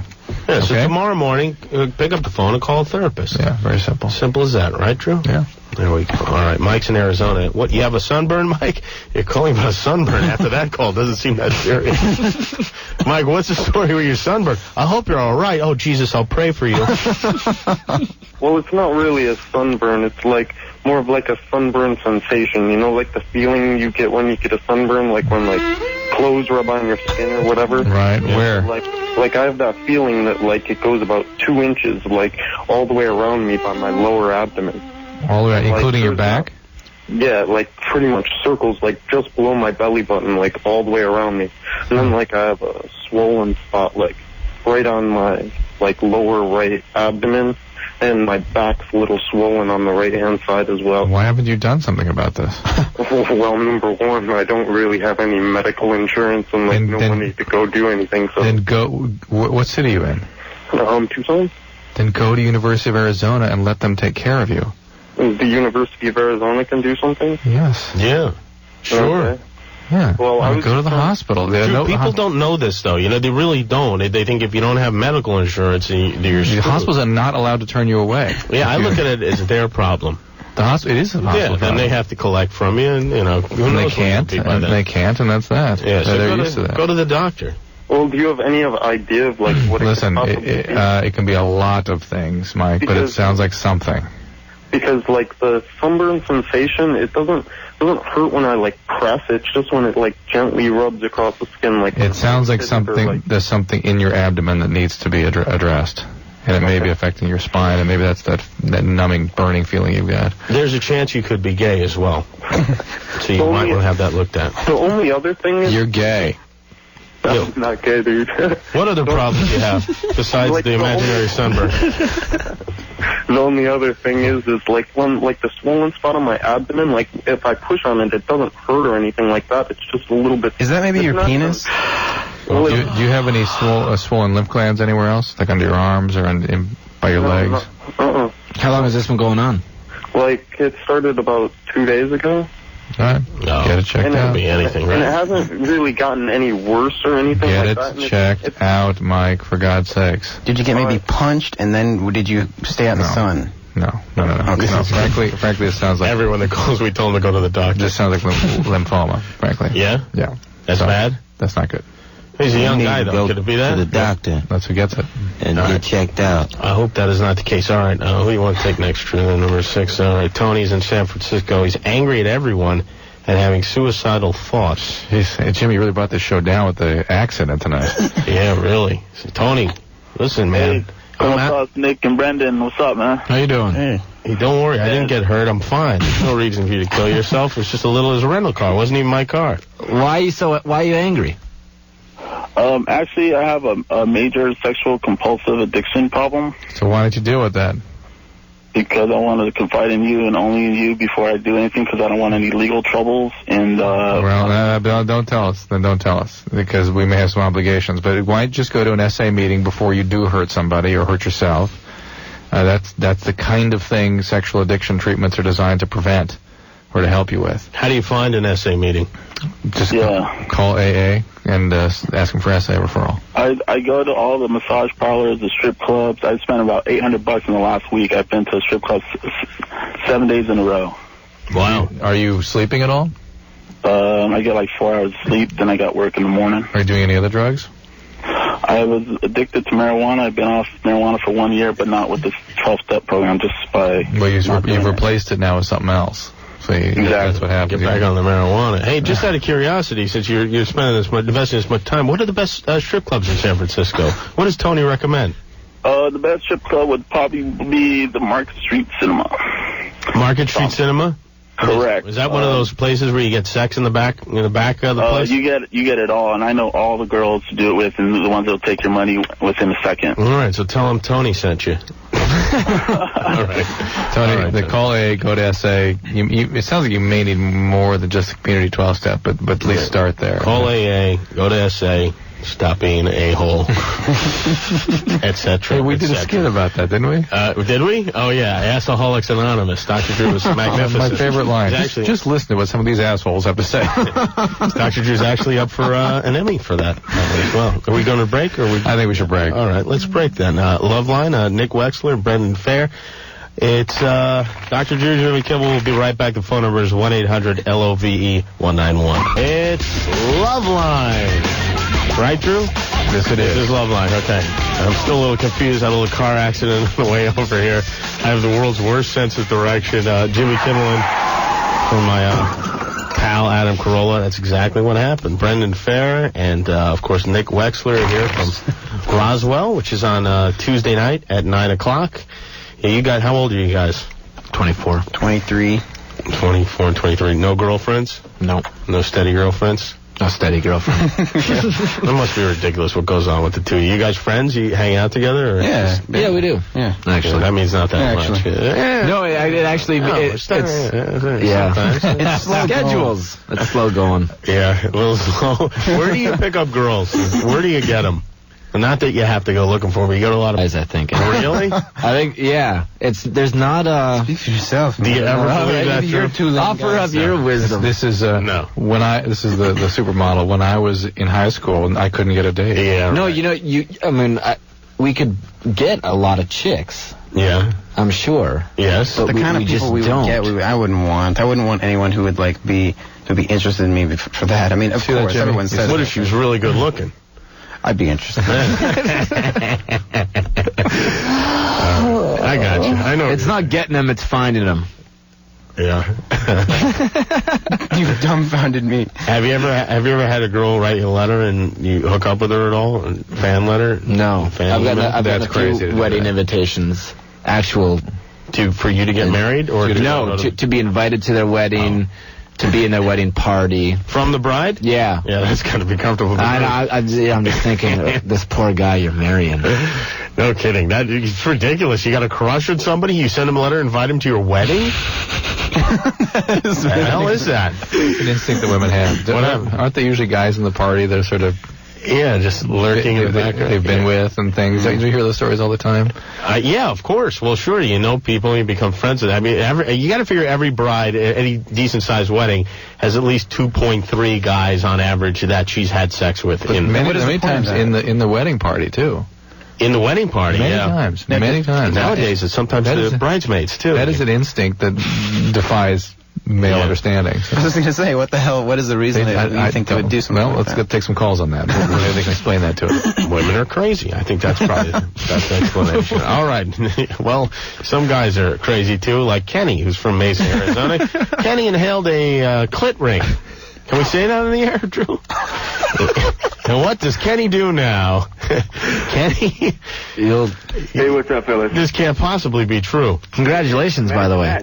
Yeah, so tomorrow morning, pick up the phone and call a therapist. Yeah, very simple. Simple as that, right, Drew? Yeah. There we go. All right, Mike's in Arizona. What, you have a sunburn, Mike? You're calling about a sunburn after that call. Doesn't seem that serious. Mike, what's the story with your sunburn? I hope you're all right. Oh, Jesus, I'll pray for you. Well, it's not really a sunburn. It's like more of like a sunburn sensation. You know, like the feeling you get when you get a sunburn, like when like clothes rub on your skin or whatever. Right, where? Like I have that feeling that like it goes about 2 inches, like all the way around me by my lower abdomen. All the way, including your back? Yeah, like pretty much circles, like just below my belly button, like all the way around me. And then like I have a swollen spot, like right on my like lower right abdomen, and my back's a little swollen on the right-hand side as well. Why haven't you done something about this? Well, number one, I don't really have any medical insurance and like no money to go do anything. So then go. What city are you in? Tucson. Then go to University of Arizona and let them take care of you. The University of Arizona can do something? Yes. Yeah. Sure. Okay. Yeah. Well, I was go to the hospital. Dude, people don't know this, though. You know, they really don't. They think if you don't have medical insurance, you're screwed. The hospitals are not allowed to turn you away. Yeah, I look at it as their problem. The hospital, it is a hospital. Yeah, then they have to collect from you, and you know, who knows they can't, and that's that. Yeah, so they're used to that. Go to the doctor. Well, do you have any idea of like what? Listen, it can be a lot of things, Mike, but it sounds like something. Because like the sunburn sensation, it doesn't hurt when I like press. It's just when it like gently rubs across the skin. Like it sounds like something. There's something in your abdomen that needs to be addressed, and it may be affecting your spine, and maybe that's that numbing, burning feeling you've got. There's a chance you could be gay as well, so you might want to have that looked at. The only other thing is you're gay. I'm not gay, dude. What other problems do you have besides like the imaginary sunburn? The only other thing is like when like the swollen spot on my abdomen, like if I push on it, it doesn't hurt or anything like that. It's just a little bit. Is that maybe your penis? Do you have any swollen lymph glands anywhere else, like under your arms or by your legs? How long has this been going on? Like it started about 2 days ago. All right. No. Get it checked out. It could be anything, right? And it hasn't really gotten any worse or anything like that. Get it checked out, Mike, for God's sakes. Did you get maybe punched, and then did you stay out in the sun? No. Okay. No. Frankly, it sounds like... Everyone that calls, we told them to go to the doctor. Just sounds like lymphoma, frankly. Yeah? Yeah. That's bad? That's not good. He's a young guy, though. Could it be that? To the doctor. That's who gets it. And get checked out. I hope that is not the case. All right, who do you want to take next? Number 6. All right, Tony's in San Francisco. He's angry at everyone and having suicidal thoughts. Hey, Jimmy, you really brought this show down with the accident tonight. Yeah, really. So, Tony, listen, man. Hey, what's up, Nick and Brendan? What's up, man? How you doing? Hey, don't worry. I didn't get hurt. I'm fine. There's no reason for you to kill yourself. It's just as a rental car. It wasn't even my car. Why are you angry? Actually, I have a major sexual compulsive addiction problem. So why don't you deal with that? Because I wanted to confide in you and only in you before I do anything, because I don't want any legal troubles. And don't tell us. Then don't tell us, because we may have some obligations. But why don't you just go to an SA meeting before you do hurt somebody or hurt yourself? That's the kind of thing sexual addiction treatments are designed to prevent or to help you with. How do you find an SA meeting? Just call AA and ask them for SA referral. I go to all the massage parlors, the strip clubs. I spent about $800 in the last week. I've been to strip clubs 7 days in a row. Wow. Are you sleeping at all? I get like 4 hours of sleep, then I got work in the morning. Are you doing any other drugs? I was addicted to marijuana. I've been off marijuana for 1 year, but not with this 12-step program, just by... Well, you've replaced it now with something else. So exactly. That's what happens. Get back on the marijuana. Hey, just out of curiosity, since you're spending investing this much time, what are the best strip clubs in San Francisco? What does Tony recommend? The best strip club would probably be the Market Street Cinema. Market Street Cinema? Correct. Is that one of those places where you get sex in the back of the place? You get it all, and I know all the girls to do it with, and the ones that'll take your money within a second. All right, so tell them Tony sent you. All right. Tony, the call A, go to SA. It sounds like you may need more than just a community 12-step, but at least start there. Call AA, go to SA, stop being an a-hole, etc. Hey, we did a skit about that, didn't we? Did we? Oh, yeah. Assholics Anonymous. Dr. Drew was magnificent. My favorite line. Just listen to what some of these assholes have to say. Dr. Drew's actually up for an Emmy for that as well. Are we going to break? I think we should break. All right, let's break then. Loveline, Nick Wexler, Brendan Fair. It's Dr. Drew, Jimmy Kimmel. Will be right back. The phone number is 1-800-LOVE-191. It's Loveline. Right, Drew? Yes, it is. This is Loveline. Okay. I'm still a little confused. I had a little car accident on the way over here. I have the world's worst sense of direction. Jimmy Kimmel and from my pal Adam Carolla. That's exactly what happened. Brendan Fair and, of course, Nick Wexler are here from Roswell, which is on Tuesday night at 9 o'clock. Yeah, you guys, how old are you guys? 24. 23. 24 and 23. No girlfriends? No. No steady girlfriends? No steady girlfriend. That must be ridiculous what goes on with the two. You guys friends? You hang out together? Or Yeah, we do. Yeah. Actually. That means not that much. No, it actually... it's slow schedules. It's slow going. Yeah, a little slow. Where do you pick up girls? Where do you get them? Not that you have to go looking for them. You go to a lot of... Guys, I think. Really? I think, yeah. There's not a... Speak for yourself, man. Do you ever believe that? You're too late. Offer up your wisdom. This is no. This is the supermodel. When I was in high school, and I couldn't get a date. Yeah. No, we could get a lot of chicks. Yeah. I'm sure. Yes. But the kind of people we would get, I wouldn't want anyone who would be interested in me for that. I mean, of course, everyone says. What if she was really good looking? I'd be interested. I got you. I know. It's not getting them, it's finding them. Yeah. You've dumbfounded me. Have you ever had a girl write you a letter and you hook up with her at all? A fan letter? No. Fan I've got a few wedding invitations. Actual. For you to get married? Or to be invited to their wedding. To be in their wedding party. From the bride? Yeah. Yeah, that's got to be comfortable. I'm just thinking, this poor guy you're marrying. No kidding. It's ridiculous. You got a crush on somebody, you send him a letter, invite him to your wedding? What the hell is that? An instinct that women have. Aren't they usually guys in the party that are sort of... Yeah, just lurking in the background. They've been with and things. Do you hear those stories all the time? Yeah, of course. Well, sure, you know people, you become friends with them. I mean, you got to figure every bride, any decent-sized wedding, has at least 2.3 guys on average that she's had sex with. Many times in the wedding party, too. In the wedding party, Many times. Nowadays, it's sometimes the bridesmaids, too. That is an instinct that defies male understanding. So. I was going to say, what the hell? What is the reason that you think they would do something like that? Let's take some calls on that. Maybe they can explain that to us. Women are crazy. I think that's probably the best explanation. All right. Well, some guys are crazy, too, like Kenny, who's from Mesa, Arizona. Kenny inhaled a clit ring. Can we say that on the air, Drew? And what does Kenny do now? Kenny? Hey, what's up, fellas? This can't possibly be true. Congratulations, by the way.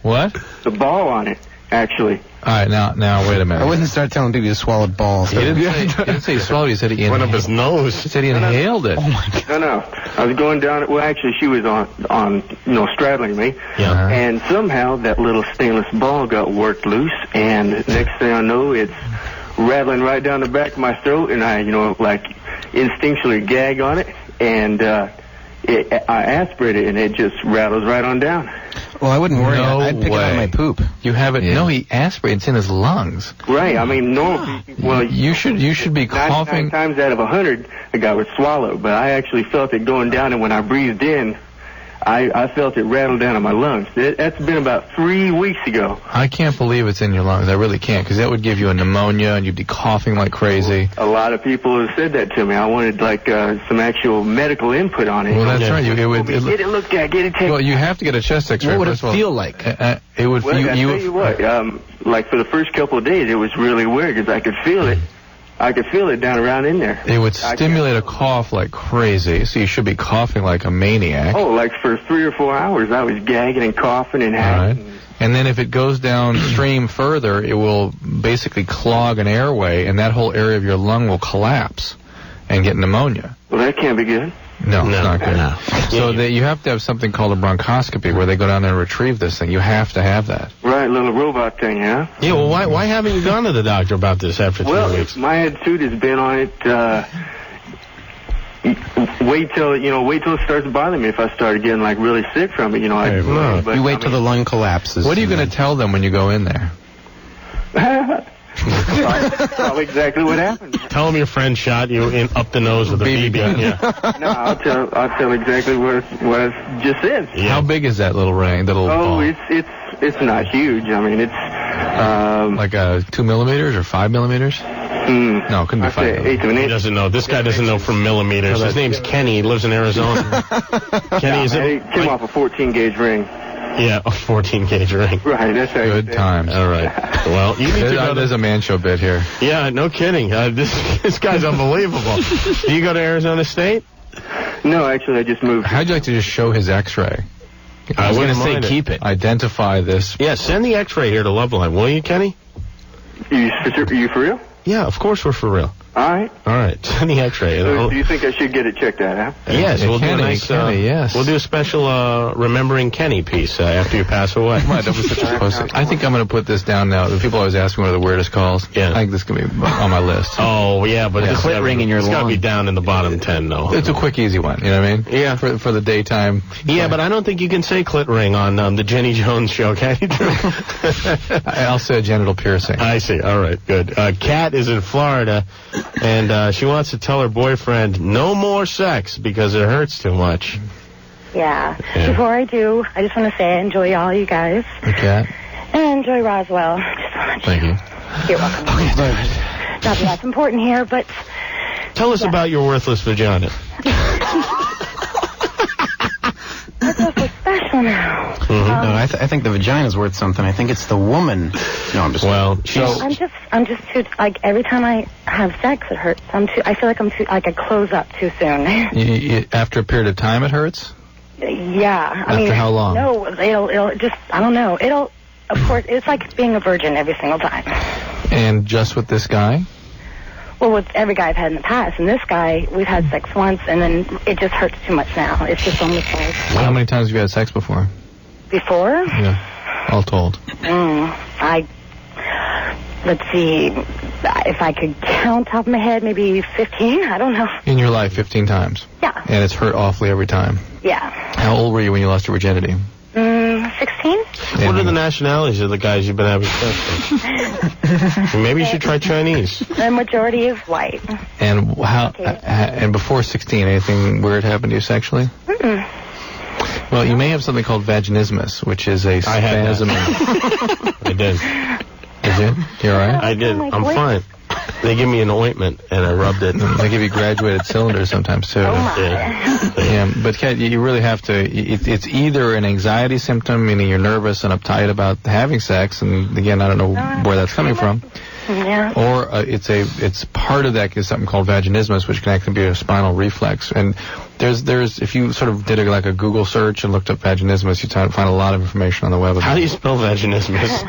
What? The ball on it, actually. All right, now, wait a minute. I wouldn't start telling people you swallowed balls. He didn't say he swallowed. He said he went up his nose. He said he inhaled it. Oh, my God. No. I was going down. Well, actually, she was on straddling me. Yeah. And somehow that little stainless ball got worked loose, and next thing I know, it's rattling right down the back of my throat, and I, instinctually gag on it, and I aspirate it, and it just rattles right on down. Well, I wouldn't worry. No I'd pick it on my poop. You have it? Yeah. No, he aspirates. It's in his lungs. Right. I mean, no. Well, you should be coughing. 99 times out of 100, the guy would swallow. But I actually felt it going down, and when I breathed in, I felt it rattle down in my lungs. That's been about 3 weeks ago. I can't believe it's in your lungs. I really can't, because that would give you a pneumonia, and you'd be coughing like crazy. A lot of people have said that to me. I wanted some actual medical input on it. Well, that's right. Get it looked at. Get it checked. Well, you have to get a chest X-ray. What would it feel like? It would. Well, I tell you what. Like for the first couple of days, it was really weird because I could feel it. I could feel it down around in there. It would stimulate a cough like crazy, so you should be coughing like a maniac. Oh, like for 3 or 4 hours, I was gagging and coughing and hacking. Right. And then if it goes downstream further, it will basically clog an airway, and that whole area of your lung will collapse and get pneumonia. Well, that can't be good. No, it's not good. No. So you have to have something called a bronchoscopy where they go down there and retrieve this thing. You have to have that. Right, little robot thing, huh? Yeah, well, why haven't you gone to the doctor about this after 3 weeks? Well, my attitude has been on it, wait till it starts bothering me if I start getting, really sick from it, you wait till the lung collapses. What are you going to tell them when you go in there? Probably exactly what happened. Tell him your friend shot you up the nose with a BB gun. Yeah. No, I'll tell exactly what I just said. Yeah. How big is that little ring? That little ball? It's not huge. I mean, it's like 2 millimeters or 5 millimeters. No, it couldn't be 5 millimeters. He doesn't know. This guy doesn't know from millimeters. His name's Kenny. He lives in Arizona. Kenny, is it? He came off a 14-gauge ring. Yeah, a 14-gauge ring. Right, that's how Good times. All right. Well, you need to go to... There's a man show bit here. Yeah, no kidding. This guy's unbelievable. Do you go to Arizona State? No, actually, I just moved. How'd you like to just show his X-ray? I was going to say keep it. Identify this. Yeah, send the X-ray here to Loveline, will you, Kenny? You for real? Yeah, of course we're for real. All right. All right. Send the X-ray. So do you think I should get it checked out, huh? Yes, we'll Kenny, do a nice. Kenny, yes. We'll do a special remembering Kenny piece after you pass away. Come on, don't be such a pussy. I think I'm going to put this down now. People always ask me what are the weirdest calls. Yeah. I think this can be on my list. Oh yeah, but the clit ring in your It's got to lung. be down in the bottom 10, though. It's a quick, easy one. You know what I mean? Yeah. For the daytime. Yeah, but I don't think you can say clit ring on the Jenny Jones show, can you? I'll say genital piercing. I see. All right, good. Kat is in Florida, and she wants to tell her boyfriend no more sex because it hurts too much. Yeah. Before I do, I just want to say I enjoy all you guys. Okay. And I enjoy Roswell just so much. Thank you. You're welcome. Okay, Not that that's important here, but... Tell us about your worthless vagina. That's so special now. No, I think the vagina's worth something. I think it's the woman. No, I'm just... Well, I'm just too, like, every time I have sex, it hurts. I feel like I'm too, like, I close up too soon. After a period of time, it hurts? Yeah. After how long? No, it'll just, I don't know. Of course, it's like being a virgin every single time. And just with this guy? Well, with every guy I've had in the past, and this guy, we've had sex once, and then it just hurts too much now. It's just almost like... How many times have you had sex before? Before? Yeah, all told. Let's see, if I could count top of my head, maybe 15, I don't know. In your life, 15 times? Yeah. And it's hurt awfully every time? Yeah. How old were you when you lost your virginity? 16? What are the nationalities of the guys you've been having sex with? Maybe you should try Chinese. The majority is white. And and before 16, anything weird happened to you sexually? Well, you may have something called vaginismus, which is a spasm. I did. You did? You all right? I did. I'm fine. They give me an ointment, and I rubbed it. They give you graduated cylinders sometimes, too. Yeah, but Kat, you really have to... It's either an anxiety symptom, meaning you're nervous and uptight about having sex, and again, I don't know where that's coming from. Yeah. Or it's part of that is something called vaginismus, which can actually be a spinal reflex. And there's if you sort of did a Google search and looked up vaginismus, you'd find a lot of information on the web. How do you spell vaginismus?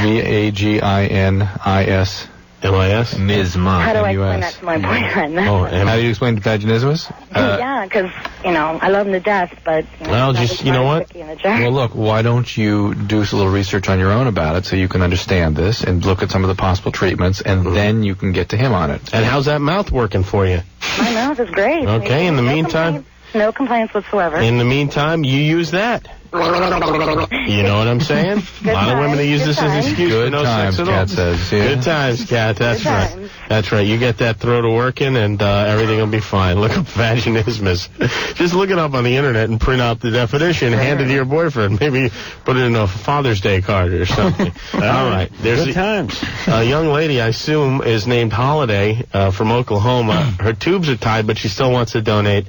Vaginis. M-I-S? Misma. How do I explain that to my boyfriend? How do you explain vaginismus? Yeah, because, I love him to death, but... Well, just, you know what? Well, look, why don't you do a little research on your own about it so you can understand this and look at some of the possible treatments, and then you can get to him on it. And how's that mouth working for you? My mouth is great. Okay, in the meantime... No complaints whatsoever. In the meantime, you use that. You know what I'm saying? A lot of women that use this as an excuse for no sex at all. Kat says. Yeah. Good times, Kat. That's right. That's right. You get that throw to working, and everything will be fine. Look up vaginismus. Just look it up on the internet and print out the definition. Hand it to your boyfriend. Maybe put it in a Father's Day card or something. All right. There's Good times. A young lady, I assume, is named Holiday from Oklahoma. Her tubes are tied, but she still wants to donate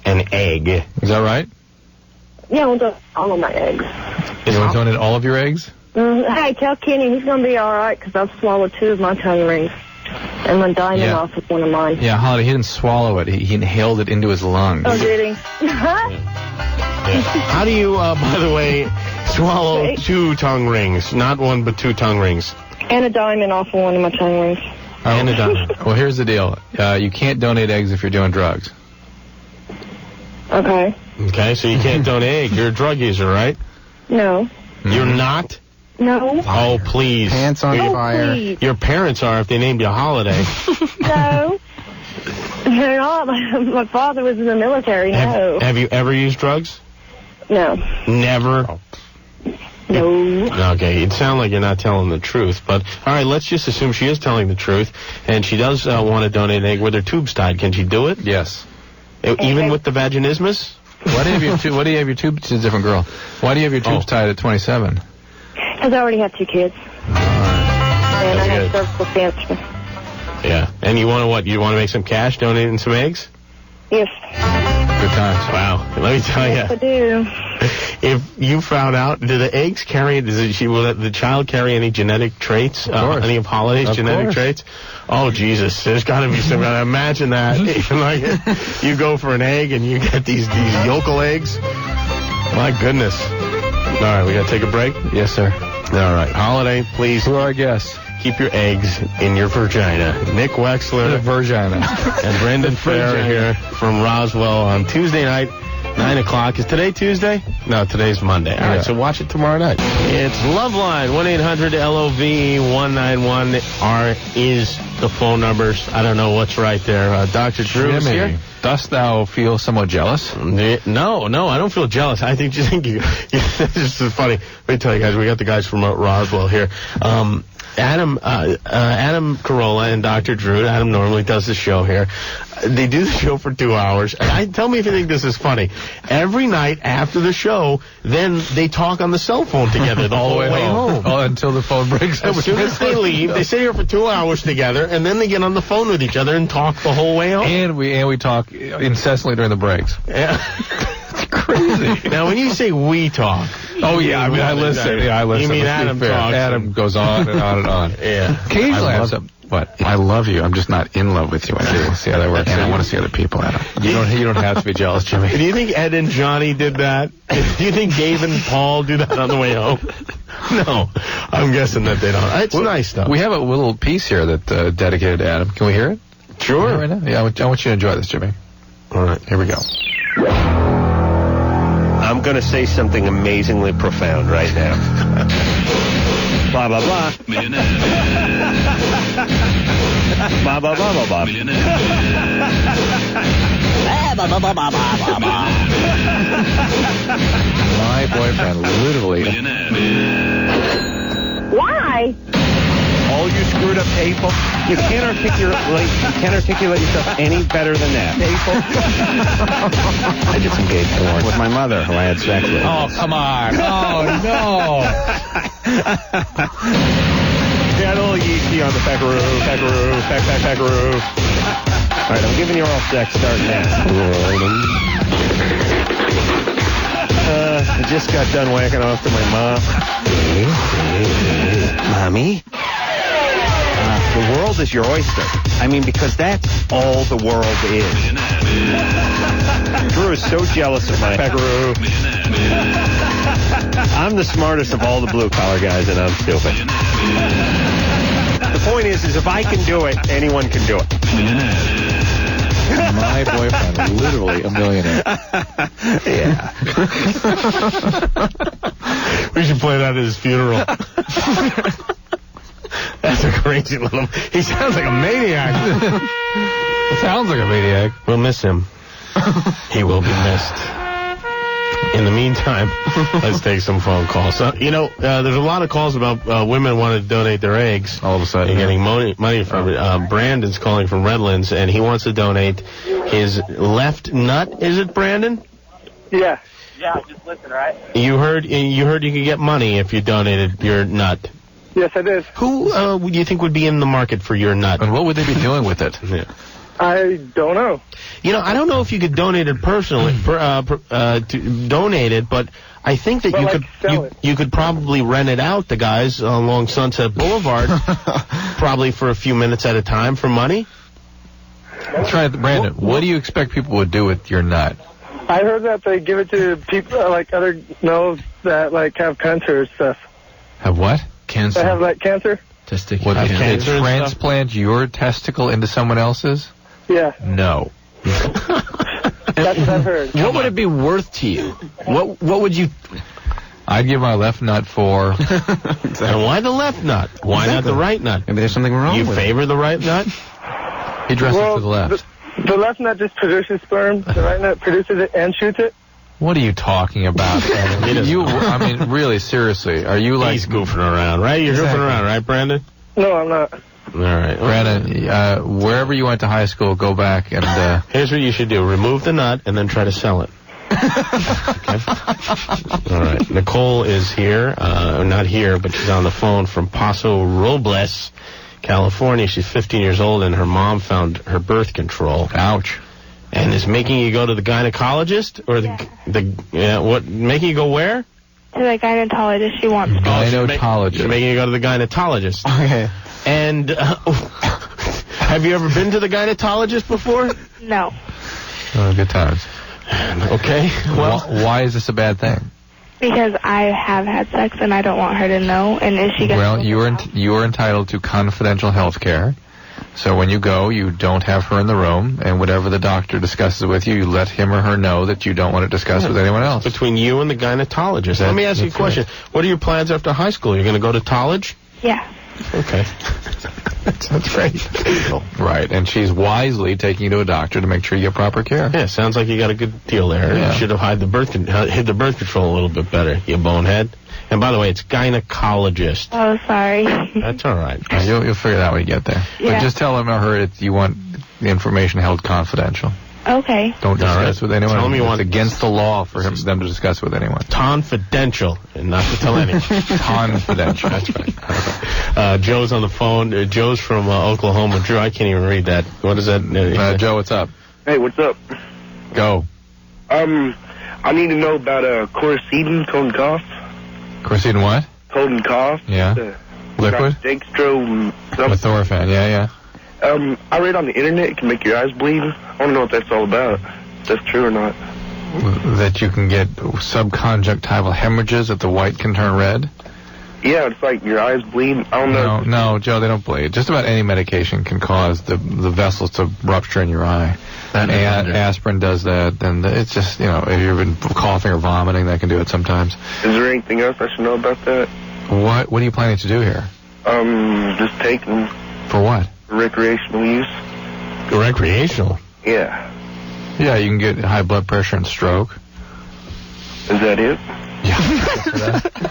an egg. Is that right? Yeah, we'll do all of my eggs. You want to donate all of your eggs? Hey, tell Kenny he's going to be all right because I've swallowed 2 of my tongue rings. And my diamond off with one of mine. Yeah, Holiday, he didn't swallow it. He inhaled it into his lungs. Oh, did he? How do you, by the way, swallow 2 tongue rings? Not 1, but 2 tongue rings. And a diamond off of one of my tongue rings. And a diamond. Well, here's the deal. You can't donate eggs if you're doing drugs. Okay. Okay, so you can't donate egg. You're a drug user, right? No. You're not? No. Oh, please. Pants on fire. Please. Your parents are if they named you Holiday. No. They're not. My father was in the military. No. Have you ever used drugs? No. Never? No. No. Okay, it sounds like you're not telling the truth, but all right, let's just assume she is telling the truth, and she does want to donate an egg with her tubes tied. Can she do it? Yes. Even with the vaginismus? Why do you have your tubes? She's a different girl. Why do you have your tubes tied at 27? Because I already have 2 kids. And I have cervical cancer. Yeah. And you want to what? You want to make some cash donating some eggs? Yes. Good times. Wow. Let me tell you. Yes, I do. If you found out, do the eggs carry, will the child carry any genetic traits? Any of Holiday's genetic traits? Oh, Jesus. There's got to be some. Imagine that. Like, you go for an egg and you get these yokel eggs. My goodness. All right, we got to take a break? Yes, sir. All right. Holiday, please. Who are our guests? Keep your eggs in your vagina. Nick Wexler. The vagina. And Brendan Fair here from Roswell on Tuesday night, 9 o'clock. Is today Tuesday? No, today's Monday. All right, so watch it tomorrow night. It's Loveline, 1-800-LOVE-191 is the phone numbers. I don't know what's right there. Dr. Drew is here. Dost thou feel somewhat jealous? No, I don't feel jealous. I think you. This is funny. Let me tell you guys, we got the guys from Roswell here. Adam Carolla and Dr. Drew. Adam normally does the show here. They do the show for 2 hours. And tell me if you think this is funny. Every night after the show, then they talk on the cell phone together the whole way home. Oh, until the phone breaks up. As soon as they leave, they sit here for 2 hours together, and then they get on the phone with each other and talk the whole way home. And we talk incessantly during the breaks. Yeah. It's crazy. Now, when you say we talk... Oh, yeah, I mean, I listen. Yeah, I listen. You mean Adam talks? Adam goes on and on and on. Yeah. Occasionally I have some... What? I love you. I'm just not in love with you. I do. See how that works. And I want to see other people, Adam. You don't have to be jealous, Jimmy. Do you think Ed and Johnny did that? Do you think Gabe and Paul do that on the way home? No. I'm guessing that they don't. It's nice, though. We have a little piece here that dedicated to Adam. Can we hear it? Sure. Right now? Yeah, I want you to enjoy this, Jimmy. All right. Here we go. I'm going to say something amazingly profound right now. Blah, blah, blah. Blah, blah, blah, blah, blah. My boyfriend, literally. Why? All you screwed up people. You can't articulate yourself any better than that. People. I did some gay porn with my mother, who I had sex with. Oh, come on. Oh, no. Yeah, a little yeasty on the peckaroo. All right, I'm giving you oral sex starting now. I just got done whacking off to my mom. Mommy? The world is your oyster. I mean, because that's all the world is. Drew is so jealous of my peckaroo. I'm the smartest of all the blue-collar guys, and I'm stupid. The point is if I can do it, anyone can do it. My boyfriend, literally a millionaire. Yeah. We should play that at his funeral. That's a crazy little... He sounds like a maniac. Sounds like a maniac. We'll miss him. He will be missed. In the meantime, let's take some phone calls. There's a lot of calls about women wanting to donate their eggs. All of a sudden. And getting money from it. Brandon's calling from Redlands, and he wants to donate his left nut. Is it, Brandon? Yeah. Yeah, just listen, right? You heard you could get money if you donated your nut. Yes, I did. Who do you think would be in the market for your nut? And what would they be doing with it? Yeah. I don't know. I don't know if you could donate it personally, donate it, but I think that you could probably rent it out to guys along Sunset Boulevard, probably for a few minutes at a time for money. Let's try it, Brandon. What do you expect people would do with your nut? I heard that they give it to people that have cancer and stuff. Have what? Cancer. They have cancer. Testicular cancer. They transplant your testicle into someone else's? Yeah. No. That's what I've heard. What would it be worth to you? What would you... I'd give my left nut for... And why the left nut? Why not the right nut? Maybe there's something wrong with it. You favor the right nut? He dresses to the left. The left nut just produces sperm. The right nut produces it and shoots it. What are you talking about? I mean, really, seriously, are you like... He's goofing around, right? You're goofing around, right, Brandon? No, I'm not. All right. Brandon, wherever you went to high school, go back and... Here's what you should do. Remove the nut and then try to sell it. Okay. All right. Nicole is here. Not here, but she's on the phone from Paso Robles, California. She's 15 years old, and her mom found her birth control. Ouch. And is making you go to the gynecologist? Or making you go where? To the gynecologist. She wants to. Gynecologist. She's making you go to the gynecologist. Okay. And have you ever been to the gynecologist before? No. Oh, good times. Okay. Well, why is this a bad thing? Because I have had sex and I don't want her to know. And if she gets... Well, you are entitled to confidential health care. So when you go, you don't have her in the room, and whatever the doctor discusses with you, you let him or her know that you don't want to discuss with anyone else. Between you and the gynecologist. Let me ask you a question. Right. What are your plans after high school? You're going to go to college? Yeah. Okay. That's great. Right, and she's wisely taking you to a doctor to make sure you get proper care. Yeah, sounds like you got a good deal there. Yeah. You should have hid the birth control a little bit better, you bonehead. And by the way, it's gynecologist. Oh, sorry. That's all right. You'll figure it out when you get there. Yeah. But just tell him or her that you want the information held confidential. Okay. Don't discuss with anyone. Tell me it's against the law for them to discuss with anyone. Confidential, and not to tell anyone. Confidential. That's right. Joe's on the phone. Joe's from Oklahoma. Drew, I can't even read that. What is that? Joe, what's up? Hey, what's up? Go. I need to know about Chlorocidin, cold and cough. Chlorocidin what? Cold and cough. Yeah. Liquid? Dextro. Methorphan, yeah. I read on the internet it can make your eyes bleed. I want to know what that's all about. If that's true or not. That you can get subconjunctival hemorrhages that the white can turn red? Yeah, it's like your eyes bleed. I don't know. No, Joe, they don't bleed. Just about any medication can cause the vessels to rupture in your eye. And aspirin does that, and it's just, if you've been coughing or vomiting, that can do it sometimes. Is there anything else I should know about that? What are you planning to do here? Just take them. For what? For recreational use. Recreational? Yeah. Yeah, you can get high blood pressure and stroke. Is that it? Yeah.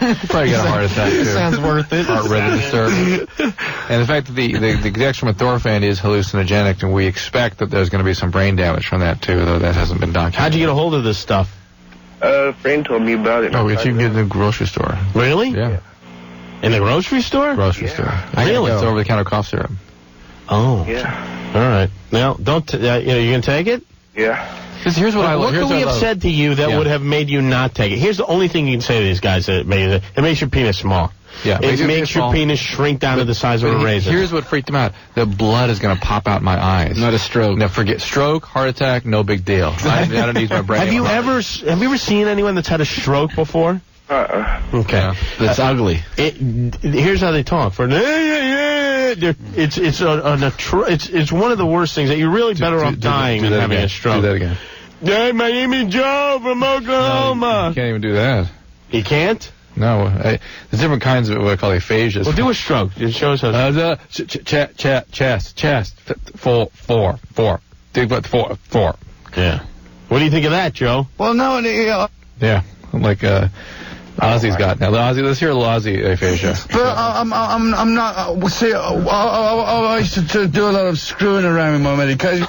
You probably get a heart attack, too. Sounds worth it. Heart rate disturbance. And in fact, the dextromethorphan is hallucinogenic, and we expect that there's going to be some brain damage from that, too, though that hasn't been documented. How'd you get a hold of this stuff? A friend told me about it. Oh, you can get it in the grocery store. Really? Yeah. In the grocery store? Grocery store. Really? It's over-the-counter cough syrup. Oh. Yeah. All right. Now, don't, you going to take it? Yeah. Because here's what What could we have said to you that would have made you not take it? Here's the only thing you can say to these guys that it makes your penis small. Yeah, it makes your penis shrink down to the size of a razor. Here's what freaked him out. The blood is going to pop out my eyes. Not a stroke. Now, forget stroke, heart attack, no big deal. I don't use my brain. Have you ever seen anyone that's had a stroke before? Okay. Yeah. That's ugly. Here's how they talk. It's one of the worst things that you're really better off dying than having a stroke. Do that again. Hey, my name is Joe from Oklahoma. You can't even do that. You can't? No. There's different kinds of what I call aphasias. Well, do a stroke. It shows us. Chest. Four. Think about four. Yeah. What do you think of that, Joe? Well, no, yeah. Like, Ozzy's got now. Ozzy, let's hear Ozzy aphasia. But I'm not. See, I used to do a lot of screwing around with my medication.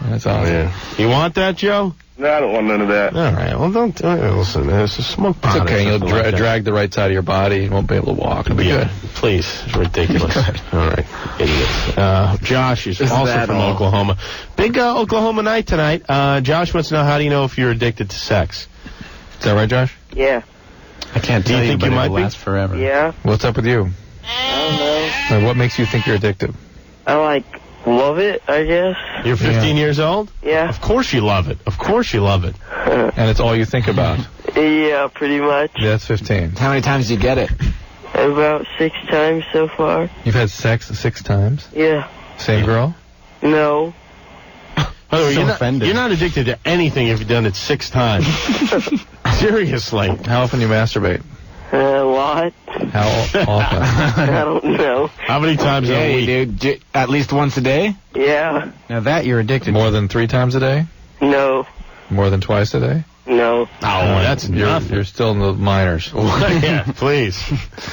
That's awesome. Yeah. You want that, Joe? No, I don't want none of that. All right. Well, don't listen. It's a smoke pot. It's okay. You'll drag the right side of your body. You won't be able to walk. It'll be good. Please. It's ridiculous. All right. Idiots. Josh is also from Oklahoma. Big Oklahoma night tonight. Josh wants to know, how do you know if you're addicted to sex? Is that right, Josh? Yeah. I can't tell you, think but you might it'll be? last forever. Yeah. What's up with you? I don't know. What makes you think you're addicted? I love it, I guess. You're 15 years old? Yeah. Of course you love it. And it's all you think about? Yeah, pretty much. Yeah, that's 15. How many times do you get it? About 6 times so far. You've had sex 6 times? Yeah. Same girl? No. By the way, you're not addicted to anything if you've done it 6 times. Seriously. How often do you masturbate? A lot. How often? I don't know. How many times a week? Dude, at least once a day? Yeah. Now that you're addicted. More than 3 times a day? No. More than twice a day? No. Oh, that's nothing. You're still in the minors. Yeah, please.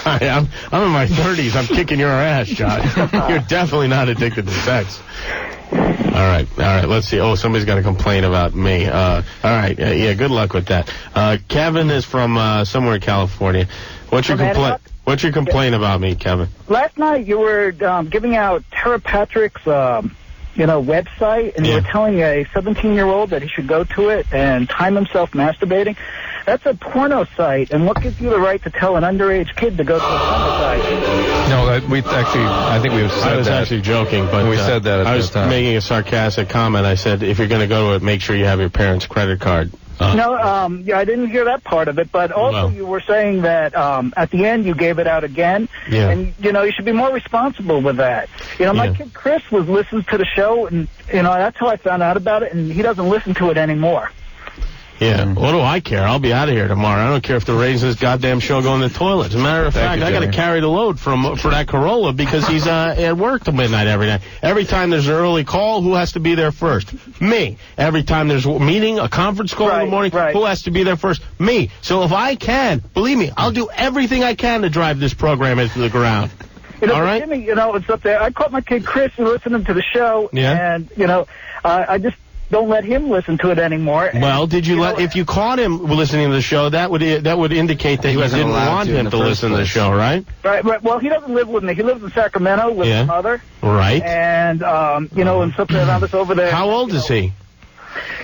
I'm in my 30s. I'm kicking your ass, John. You're definitely not addicted to sex. All right. Let's see. Oh, somebody's got a complaint about me. All right. Yeah, good luck with that. Kevin is from somewhere in California. What's your complaint? What's your complaint about me, Kevin? Last night you were giving out Tara Patrick's, website, and you were telling a 17-year-old that he should go to it and time himself masturbating. That's a porno site, and what gives you the right to tell an underage kid to go to a porno site? No, I think we've said that. I was actually joking, but we said that. I was making a sarcastic comment. I said, if you're going to go to it, make sure you have your parents' credit card. I didn't hear that part of it, but also you were saying that at the end you gave it out again, and, you should be more responsible with that. My kid Chris was listening to the show, and, that's how I found out about it, and he doesn't listen to it anymore. Yeah, what do I care? I'll be out of here tomorrow. I don't care if the ratings of this goddamn show go in the toilet. As a matter of fact, I got to carry the load for that Corolla because he's at work till midnight every night. Every time there's an early call, who has to be there first? Me. Every time there's a meeting, a conference call in the morning, who has to be there first? Me. So if I can, believe me, I'll do everything I can to drive this program into the ground. All right? Jimmy, it's up there. I caught my kid Chris listening to the show, and, I just don't let him listen to it anymore. Well, did you let? If you caught him listening to the show, that would indicate that you didn't want him to listen to the show, right? Right. Well, he doesn't live with me. He lives in Sacramento with his mother. Right. And and something else over there. How old is he?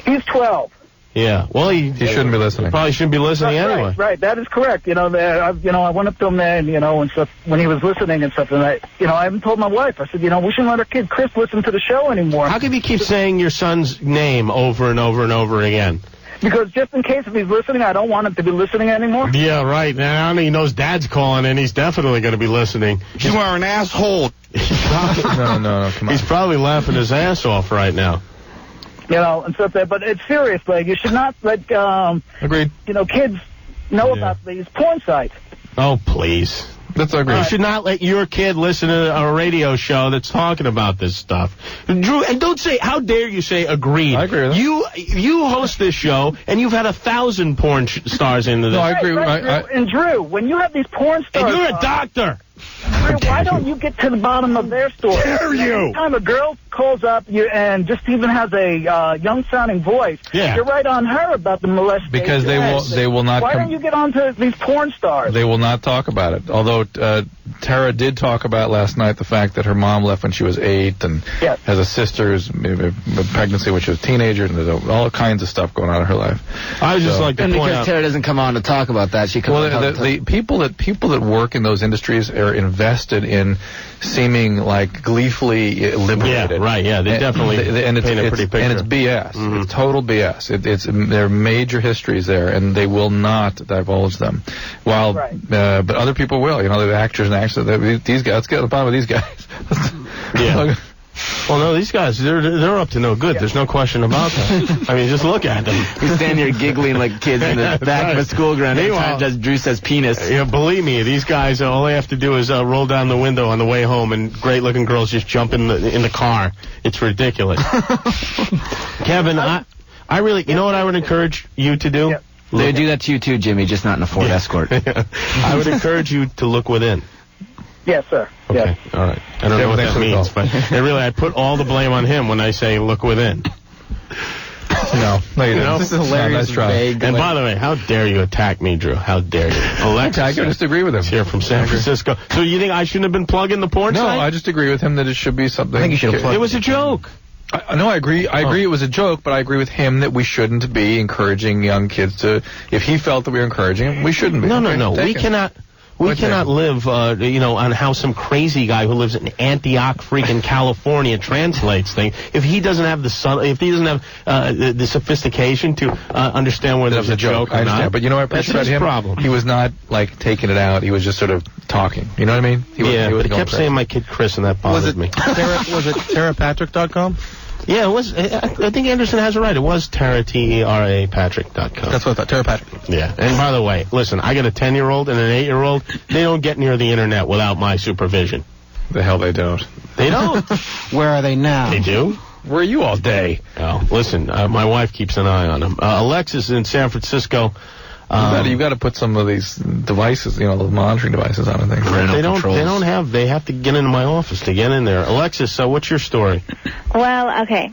He's 12. Yeah. Well, he shouldn't be listening. He probably shouldn't be listening anyway. Right. That is correct. I went up to him there, and stuff when he was listening and stuff. And I haven't told my wife. I said, we shouldn't let our kid Chris listen to the show anymore. How come you keep saying your son's name over and over and over again? Because just in case if he's listening, I don't want him to be listening anymore. Yeah, right. Now he knows Dad's calling, and he's definitely going to be listening. You are an asshole. No, come on. He's probably laughing his ass off right now. And stuff there. But it's serious, like, you should not let, Agreed. Kids know about these porn sites. Oh, please. That's agreed. You should not let your kid listen to a radio show that's talking about this stuff. Drew, and don't say, how dare you say agreed. I agree with that. You host this show, and you've had 1,000 porn stars into this. No, I agree. And Drew, when you have these porn stars... And you're a doctor. Drew, why don't you get to the bottom of their story? Dare you? Every time a girl calls up and just even has a young-sounding voice, you're right on her about the molestation. Because they will not... Why don't you get on to these porn stars? They will not talk about it. Although Tara did talk about last night the fact that her mom left when she was 8 and has a sister who's a pregnancy when she was a teenager, and there's all kinds of stuff going on in her life. I would just like to point out... because Tara doesn't come on to talk about that, she comes on the people that work in those industries are invested in seeming like gleefully liberated. Yeah, right, yeah, they definitely paint a pretty picture. And it's BS. Mm-hmm. It's total BS. There are major histories there, and they will not divulge them. While, but other people will. The actors and actresses, these guys, let's get to the bottom of these guys. Yeah. Well, no, these guys, they're up to no good. There's no question about that. I mean, just look at them. We stand here giggling like kids in the back of a school ground every time Drew says penis. Yeah, believe me, these guys, all they have to do is roll down the window on the way home, and great-looking girls just jump in the car. It's ridiculous. Kevin, I really, you know what I would encourage you to do? They do that to you too, Jimmy, just not in a Ford Escort. I would encourage you to look within. Yes, sir. Okay, all right. I don't know what that means, but I put all the blame on him when I say look within. No, you don't. This is hilarious. Vague. And by the way, how dare you attack me, Drew? How dare you? Alexis, I just agree with him. Here from San Francisco. So you think I shouldn't have been plugging the porn site? No, I just agree with him that it should be something. I think you should have plugged it. It was a joke. No, I agree. I agree it was a joke, but I agree with him that we shouldn't be encouraging young kids to. If he felt that we were encouraging him, we shouldn't be. No. We cannot. We cannot live, on how some crazy guy who lives in Antioch, freaking California, translates things. If he doesn't have the sophistication to understand whether it's a joke or I understand, not, but I appreciate that's his him. Problem. He was not taking it out. He was just sort of talking. You know what I mean? He kept saying my kid Chris, and that bothered me. Was it TaraPatrick.com? Yeah, it was. I think Anderson has it right. It was Tara, Tera Patrick.com. That's what I thought. Tara Patrick. Yeah. And by the way, listen, I got a 10-year-old and an 8-year-old. They don't get near the internet without my supervision. The hell they don't. They don't. Where are they now? They do. Where are you all day? Oh, listen, my wife keeps an eye on him. Alexis in San Francisco. You've got to put some of these devices, the monitoring devices on and things. They have to get into my office to get in there. Alexis, so what's your story? Well, okay.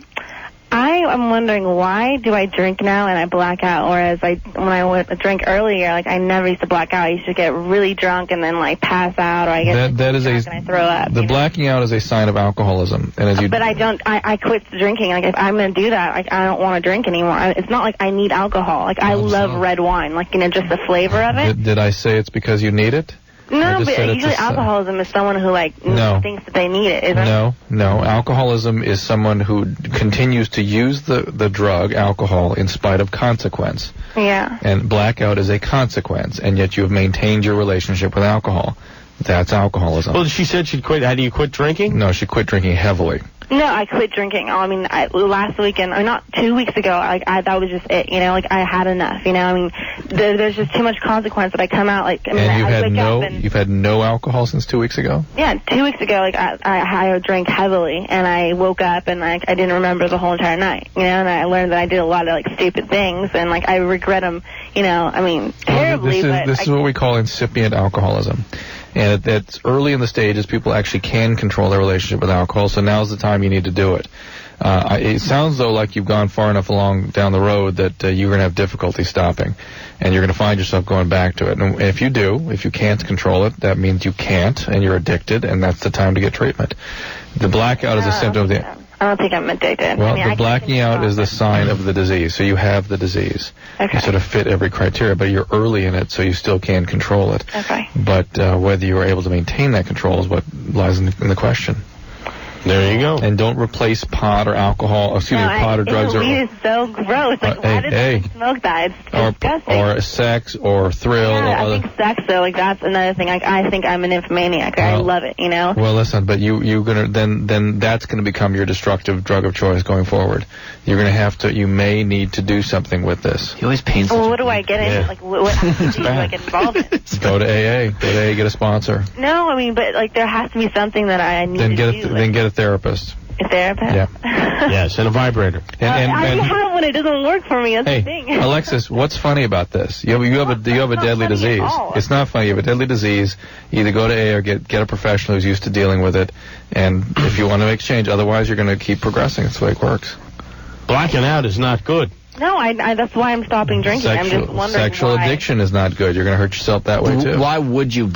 I am wondering, why do I drink now and I black out, whereas when I went to drink earlier, I never used to black out. I used to get really drunk and then pass out, or I get drunk and I throw up. The blacking out is a sign of alcoholism, and But I quit drinking. If I'm going to do that, I don't want to drink anymore. It's not like I need alcohol. I love red wine, just the flavor of it. Did I say it's because you need it? No, but usually alcoholism is someone who thinks that they need it, isn't it? No. Alcoholism is someone who continues to use the drug, alcohol, in spite of consequence. Yeah. And blackout is a consequence, and yet you have maintained your relationship with alcohol. That's alcoholism. Well, she said she'd quit. How do you quit drinking? No, she quit drinking heavily. No, I quit drinking. Last weekend, or not 2 weeks ago, that was just it, I had enough, there's just too much consequence that I come out, you've had no alcohol since 2 weeks ago? Yeah, 2 weeks ago, I drank heavily, and I woke up, and, I didn't remember the whole entire night, and I learned that I did a lot of, stupid things, and, I regret them, terribly, This is what we call incipient alcoholism. And it's early in the stages, people actually can control their relationship with alcohol, so now's the time you need to do it. It sounds, though, like you've gone far enough along down the road that you're going to have difficulty stopping, and you're going to find yourself going back to it. And if you can't control it, that means you can't, and you're addicted, and that's the time to get treatment. The blackout is a symptom of the... I don't think I'm addicted. Well, the blacking out is the sign of the disease, so you have the disease. Okay. You sort of fit every criteria, but you're early in it, so you still can control it. Okay. But whether you are able to maintain that control is what lies in the question. There you go. And don't replace pot or alcohol, pot or drugs. Weed is so gross. Why did I smoke that? It's disgusting. Or sex or thrill. Yeah, I think sex, though, that's another thing. I think I'm an nymphomaniac. I love it, Well, listen, but you're gonna then that's gonna become your destructive drug of choice going forward. You're gonna have to. You may need to do something with this. He always paints. Well, what do I get in? What do I get involved in? Go to AA. Get a sponsor. No, but there has to be something that I need to do. Then get a therapist. A therapist? Yeah. Yes, and a vibrator. I have one. It doesn't work for me. That's the thing. Alexis, what's funny about this? You have a deadly disease. It's not funny. You have a deadly disease. You either go to AA or get a professional who's used to dealing with it. And if you want to make change, otherwise you're going to keep progressing. That's the way it works. Blacking out is not good. No, that's why I'm stopping drinking. I'm just wondering Sexual addiction is not good. You're going to hurt yourself that way too. Why would you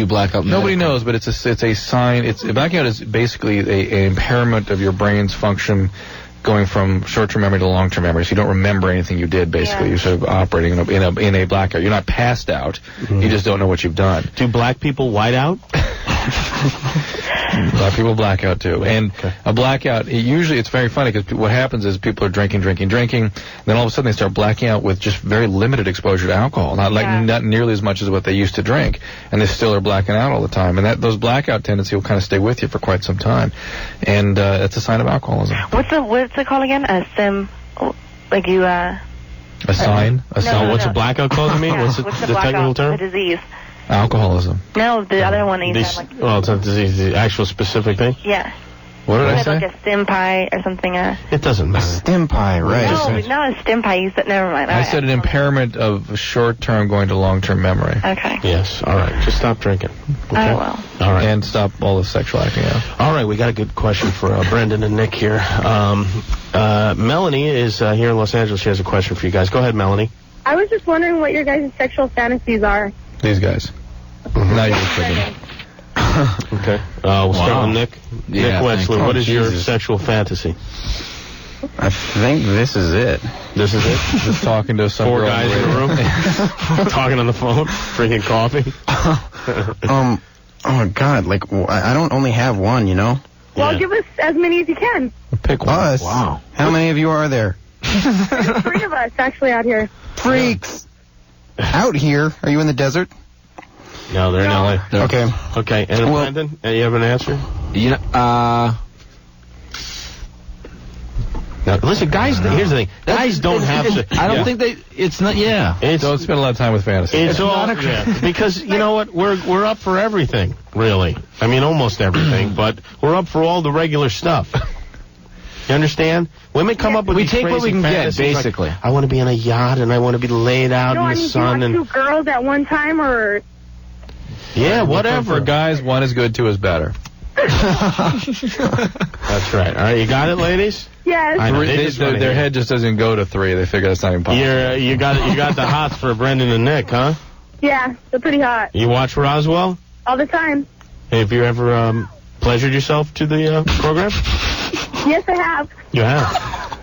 black out? Nobody knows, but it's a sign. Blacking out is basically an impairment of your brain's function, going from short-term memory to long-term memory. So you don't remember anything you did. Basically, you're sort of operating in a blackout. You're not passed out. Mm-hmm. You just don't know what you've done. Do black people white out? Black people black out too, and a blackout. It's very funny because what happens is people are drinking, then all of a sudden they start blacking out with just very limited exposure to alcohol, not nearly as much as what they used to drink, and they still are blacking out all the time. And those blackout tendencies will kind of stay with you for quite some time, and it's a sign of alcoholism. What's it called again? A sim, A sign? What's a blackout called to me? Yeah. What's the technical term? The disease. Alcoholism. No, the other one that you said. It's a disease, the actual specific thing? Yeah. What did I say? Like a stimpi or something. It doesn't matter. Stimpi, right. No, not a stimpi. You said, never mind. I said an impairment of short-term going to long-term memory. Okay. Yes, all right. Just stop drinking. Okay? Oh, well. All right. And stop all the sexual acting out. All right, we got a good question for Brendan and Nick here. Melanie is here in Los Angeles. She has a question for you guys. Go ahead, Melanie. I was just wondering what your guys' sexual fantasies are. These guys. Now you're kidding. Okay. We'll start with Nick. Yeah, Nick Wexler, what is your sexual fantasy? I think this is it. This is it? Just talking to some Four guys in a room? Talking on the phone? Drinking coffee? Oh, God, I don't only have one, Well, give us as many as you can. Pick one. Us? Wow. How many of you are there? There's 3 of us, actually, out here. Freaks! Out here? Are you in the desert? No, they're in L.A. Okay. Okay, and Brendan, you have an answer? Now, listen, guys, here's the thing. Guys don't have to... I don't think they... It's not... Yeah. Don't spend a lot of time with fantasy. It's all... because, you know what? We're up for everything, really. I mean, almost everything, but we're up for all the regular stuff. You understand? Women come up with we these take crazy what we can get, fantasies, basically. Like, I want to be in a yacht and I want to be laid out No, in I the mean, sun. do you And want 2 girls at one time, or... yeah, whatever. For guys, 1 is good, 2 is better. That's right. All right, you got it, ladies? Yes. I know, Their head just doesn't go to 3. They figure that's not even possible. You got the hots for Brendan and Nick, huh? Yeah, they're pretty hot. You watch Roswell? All the time. Have you ever pleasured yourself to the program? Yes, I have. You have.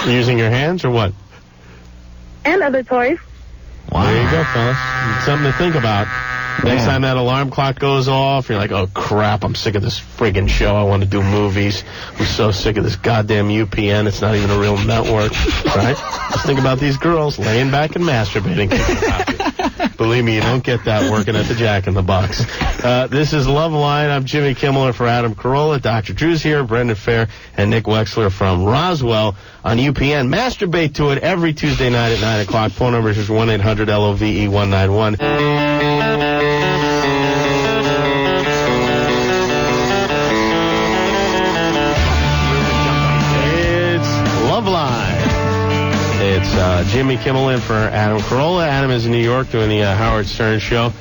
Using your hands or what? And other toys. Wow. There you go, fellas. Something to think about. Next time that alarm clock goes off, you're like, oh, crap, I'm sick of this friggin' show. I want to do movies. I'm so sick of this goddamn UPN. It's not even a real network, right? Just think about these girls laying back and masturbating. Believe me, you don't get that working at the Jack in the Box. This is Loveline. I'm Jimmy Kimmel for Adam Carolla. Dr. Drew's here, Brendan Fair, and Nick Wexler from Roswell on UPN. Masturbate to it every Tuesday night at 9 o'clock. Phone number is 1-800-LOVE-191. It's Jimmy Kimmel in for Adam Carolla. Adam is in New York doing the Howard Stern show.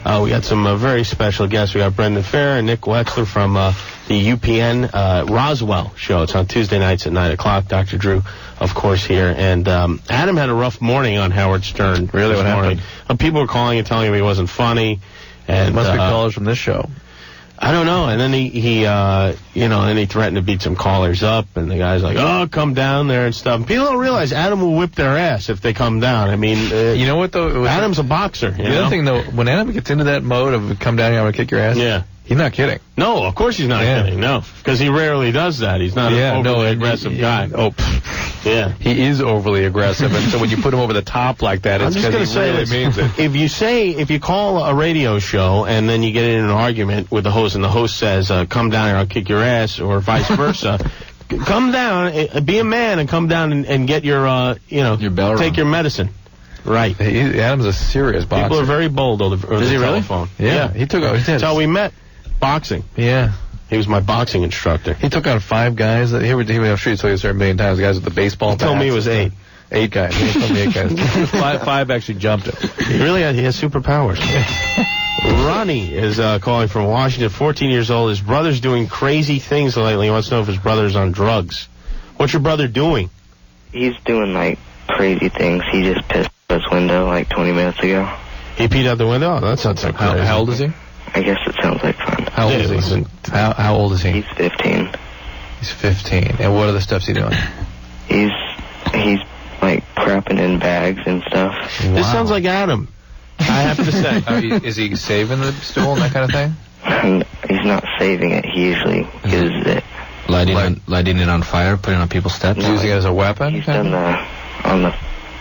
We got some very special guests. We got Brendan Fair and Nick Wexler from the UPN Roswell show. It's on Tuesday nights at 9 o'clock. Dr. Drew, of course, here. And Adam had a rough morning on Howard Stern. Really? What happened? People were calling and telling him he wasn't funny. And must be callers from this show. I don't know. And then he then he threatened to beat some callers up, and the guy's like, "Oh, come down there and stuff." And people don't realize Adam will whip their ass if they come down. I mean, you know what though? Adam's a boxer. The other thing though, when Adam gets into that mode of come down here, I'm gonna kick your ass. Yeah. He's not kidding. No, of course he's not kidding. No, because he rarely does that. He's not an overly aggressive guy. Yeah. He is overly aggressive, and so when you put him over the top like that, it's because he really means it. If you call a radio show and then you get in an argument with the host, and the host says, "Come down here, I'll kick your ass," or vice versa. Come down, be a man, and come down and get your your bell take your medicine. Right. Adam's a serious boxer. People are very bold over the telephone. Yeah. He took out. That's how we met. Boxing. Yeah. He was my boxing instructor. He took out 5 guys. I'm sure you told you a million times. The guys with the baseball bats. He told me it was 8. 8 guys. He told me 8 guys. 5 actually jumped him. He has superpowers. Ronnie is calling from Washington, 14 years old. His brother's doing crazy things lately. He wants to know if his brother's on drugs. What's your brother doing? He's doing, like, crazy things. He just pissed out his window, like, 20 minutes ago. He peed out the window? Oh, that sounds like crazy. How old is he? I guess it sounds like fun. How old is he? How old is he? He's 15. He's 15. And what are the steps he's doing? He's like crapping in bags and stuff. Wow. This sounds like Adam, I have to say. Is he saving the stool and that kind of thing? He's not saving it. He usually uses it. Lighting it on fire, putting it on people's steps? No, using it as a weapon? He's done on the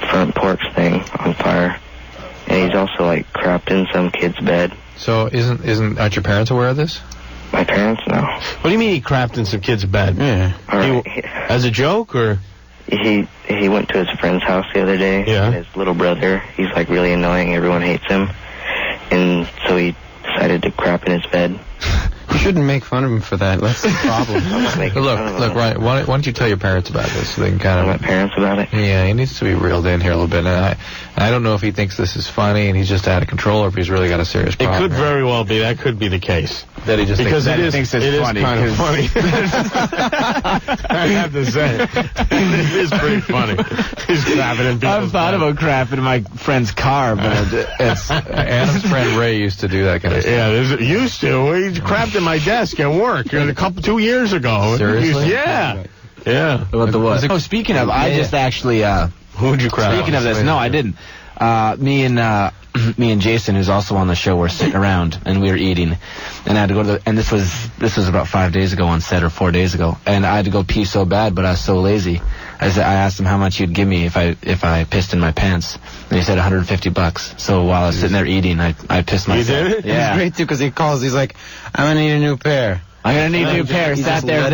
front porch thing on fire. And he's also, like, crapped in some kid's bed. So aren't your parents aware of this? My parents? No. What do you mean he crapped in some kid's bed? Yeah. As a joke, or? He went to his friend's house the other day. Yeah. And his little brother, he's, like, really annoying. Everyone hates him. And so he decided to crap in his bed. You shouldn't make fun of him for that. That's the problem. Look, Ryan, why don't you tell your parents about this so they can kind of... My parents about it? Yeah, he needs to be reeled in here a little bit. And I don't know if he thinks this is funny and he's just out of control or if he's really got a serious problem. It could very well be. That could be the case. That he just because thinks it is kind of funny. I have to say. It is pretty funny. He's crapping in people's I've thought about crapping in my friend's car, but it's... Adam's friend Ray used to do that kind of stuff. Yeah, used to. He crapped in my desk at work 2 years ago. Seriously? Yeah. About the what? Oh, speaking of, I just actually... Who would you crap? Speaking of this, no, I didn't. Me and Jason, who's also on the show, were sitting around and we were eating, and I had to go to and this was about 5 days ago on set, or 4 days ago, and I had to go pee so bad, but I was so lazy. I asked him how much he'd give me if I pissed in my pants, and he said $150. So while I was sitting there eating, I pissed myself. You did it? Yeah. It's great too because he calls. He's like, "I'm gonna need a new pair." I'm gonna need a new pair. Sat there,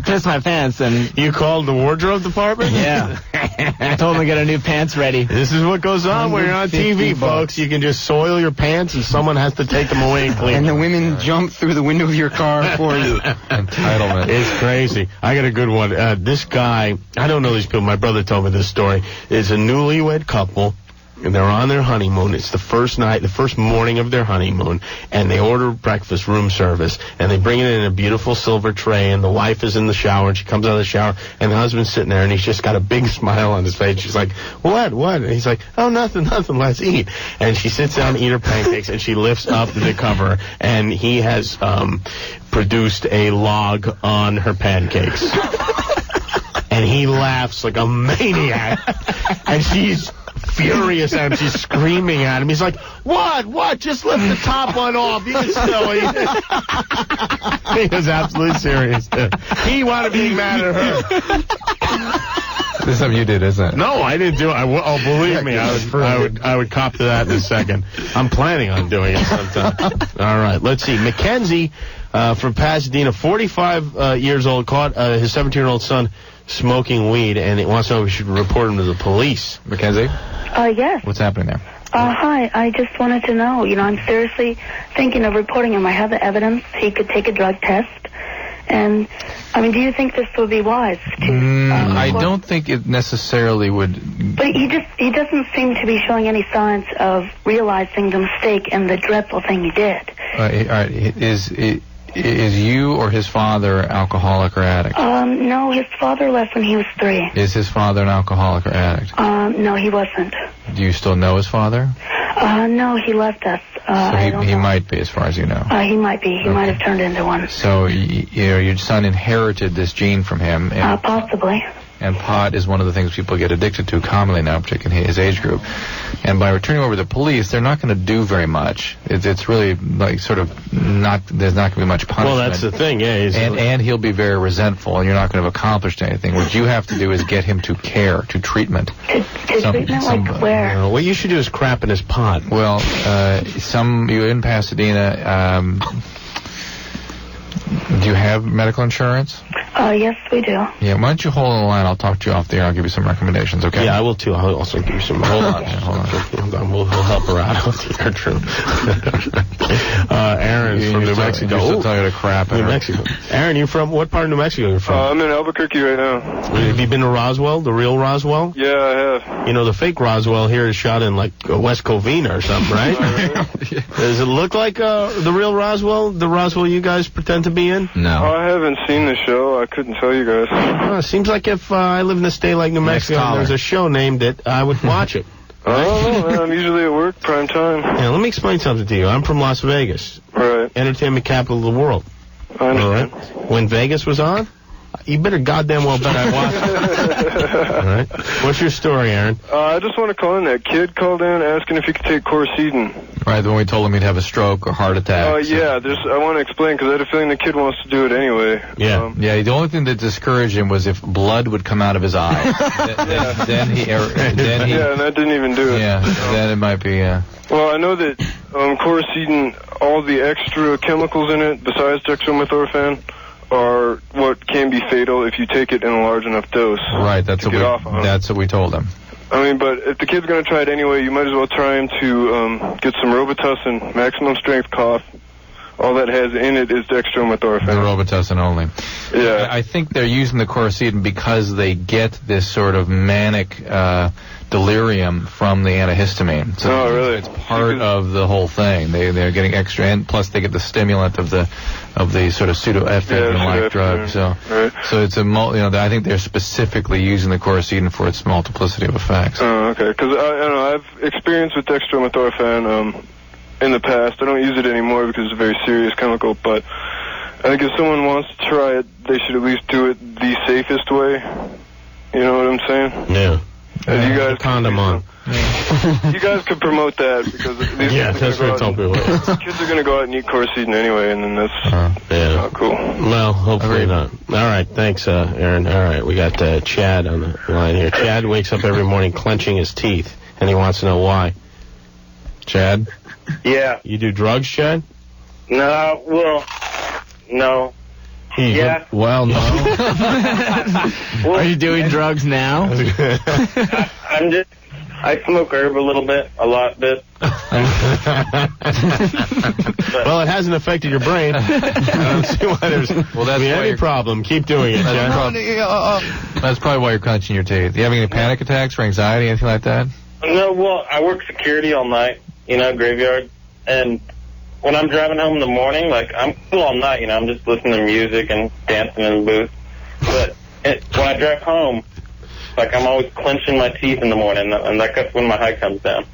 pissed my pants, and you called the wardrobe department? Yeah. I told them to get our new pants ready. This is what goes on when you're on TV, folks. You can just soil your pants, and someone has to take them away and clean And the them. women jump through the window of your car for you. Entitlement. It's crazy. I got a good one. This guy, I don't know these people. My brother told me this story. It's a newlywed couple. And they're on their honeymoon. It's the first night, the first morning of their honeymoon, and they order breakfast, room service, and they bring it in a beautiful silver tray, and the wife is in the shower, and she comes out of the shower, and the husband's sitting there, and he's just got a big smile on his face. She's like, what? And he's like, oh, nothing, let's eat. And she sits down to eat her pancakes, and she lifts up the cover, and he has produced a log on her pancakes. And he laughs like a maniac, and she's furious at him. She's screaming at him. He's like, what? Just lift the top one off. You can still eat it. He was absolutely serious, too. He wanted to be mad at her. This is something you did, isn't it? No, I didn't do it. Believe me, I would cop to that in a second. I'm planning on doing it sometime. All right, let's see. Mackenzie from Pasadena, 45 years old, caught his 17-year-old son smoking weed, and it wants to know if we should report him to the police. Mackenzie? Yes. What's happening there? Hi. I just wanted to know, I'm seriously thinking of reporting him. I have the evidence. He could take a drug test. And, do you think this would be wise to... I don't think it necessarily would... But he doesn't seem to be showing any signs of realizing the mistake and the dreadful thing he did. All right, is you or his father alcoholic or addict? No, his father left when he was 3. Is his father an alcoholic or addict? No, he wasn't. Do you still know his father? No, he left us. So he might be, as far as you know. He might be. He might have turned into one. So your son inherited this gene from him. And, possibly. And pot is one of the things people get addicted to commonly now, particularly in his age group. And by returning over to the police, they're not going to do very much. It's really like sort of not. There's not going to be much punishment. Well, that's the thing, yeah. And he'll be very resentful, and you're not going to have accomplished anything. What you have to do is get him to care, to treatment. To treatment, like where? What you should do is crap in his pot. Well, you in Pasadena. Do you have medical insurance? Yes, we do. Yeah, why don't you hold on the line? I'll talk to you off the air. I'll give you some recommendations, okay? Yeah, I will, too. I'll also give you some... Hold on. We'll help her out off the air, true. Aaron's from New Mexico. You're still talking to crap. New Mexico. Aaron, you from... What part of New Mexico are you from? I'm in Albuquerque right now. Have you been to Roswell, the real Roswell? Yeah, I have. The fake Roswell here is shot in, like, West Covina or something, right? Does it look like the real Roswell, the Roswell you guys pretend to be in? No. I haven't seen the show. I couldn't tell you guys. It seems like if I lived in a state like New Mexico and there's a show named it, I would watch it. I don't know, man. I'm usually at work, prime time. Yeah, let me explain something to you. I'm from Las Vegas. Right. Entertainment capital of the world. I understand. All right. When Vegas was on, you better goddamn well bet I watched it. All right. What's your story, Aaron? I just want to call in. That kid called in asking if he could take Corsedin. Right, when we told him he'd have a stroke or heart attack. Yeah, I want to explain because I had a feeling the kid wants to do it anyway. Yeah. Yeah, the only thing that discouraged him was if blood would come out of his eye. then he... Yeah, and that didn't even do it. Yeah, then it might be, yeah. Well, I know that Corsedin, all the extra chemicals in it, besides dextromethorphan, are what can be fatal if you take it in a large enough dose. Right, that's what we told him. But if the kid's going to try it anyway, you might as well try him to get some Robitussin, maximum strength cough. All that has in it is dextromethorphan. The Robitussin only. Yeah. I think they're using the Corsedin because they get this sort of manic delirium from the antihistamine. So really? It's part of the whole thing. They're getting extra, and plus they get the stimulant of the sort of pseudoephedrine-like drug. So it's I think they're specifically using the Corsedin for its multiplicity of effects. Oh, okay. Because I've experience with dextromethorphan in the past. I don't use it anymore because it's a very serious chemical. But I think if someone wants to try it, they should at least do it the safest way. You know what I'm saying? Yeah. You guys condom on. You guys could promote that because these that's what I told people. Kids are going to go out and eat Corsedin anyway, and then that's not cool. Well, hopefully not. All right, thanks, Aaron. All right, we got Chad on the line here. Chad wakes up every morning clenching his teeth, and he wants to know why. Chad? Yeah. You do drugs, Chad? No, well, No. Yeah. Well, no. Are you doing drugs now? I smoke herb a little bit, a lot bit. Well, it hasn't affected your brain. I don't see why there's any problem. Keep doing it, John. That's probably why you're clenching your teeth. You having any panic attacks or anxiety, anything like that? No, well, I work security all night, graveyard. And when I'm driving home in the morning, I'm cool all night, I'm just listening to music and dancing in the booth. But when I drive home, I'm always clenching my teeth in the morning, and that's when my high comes down.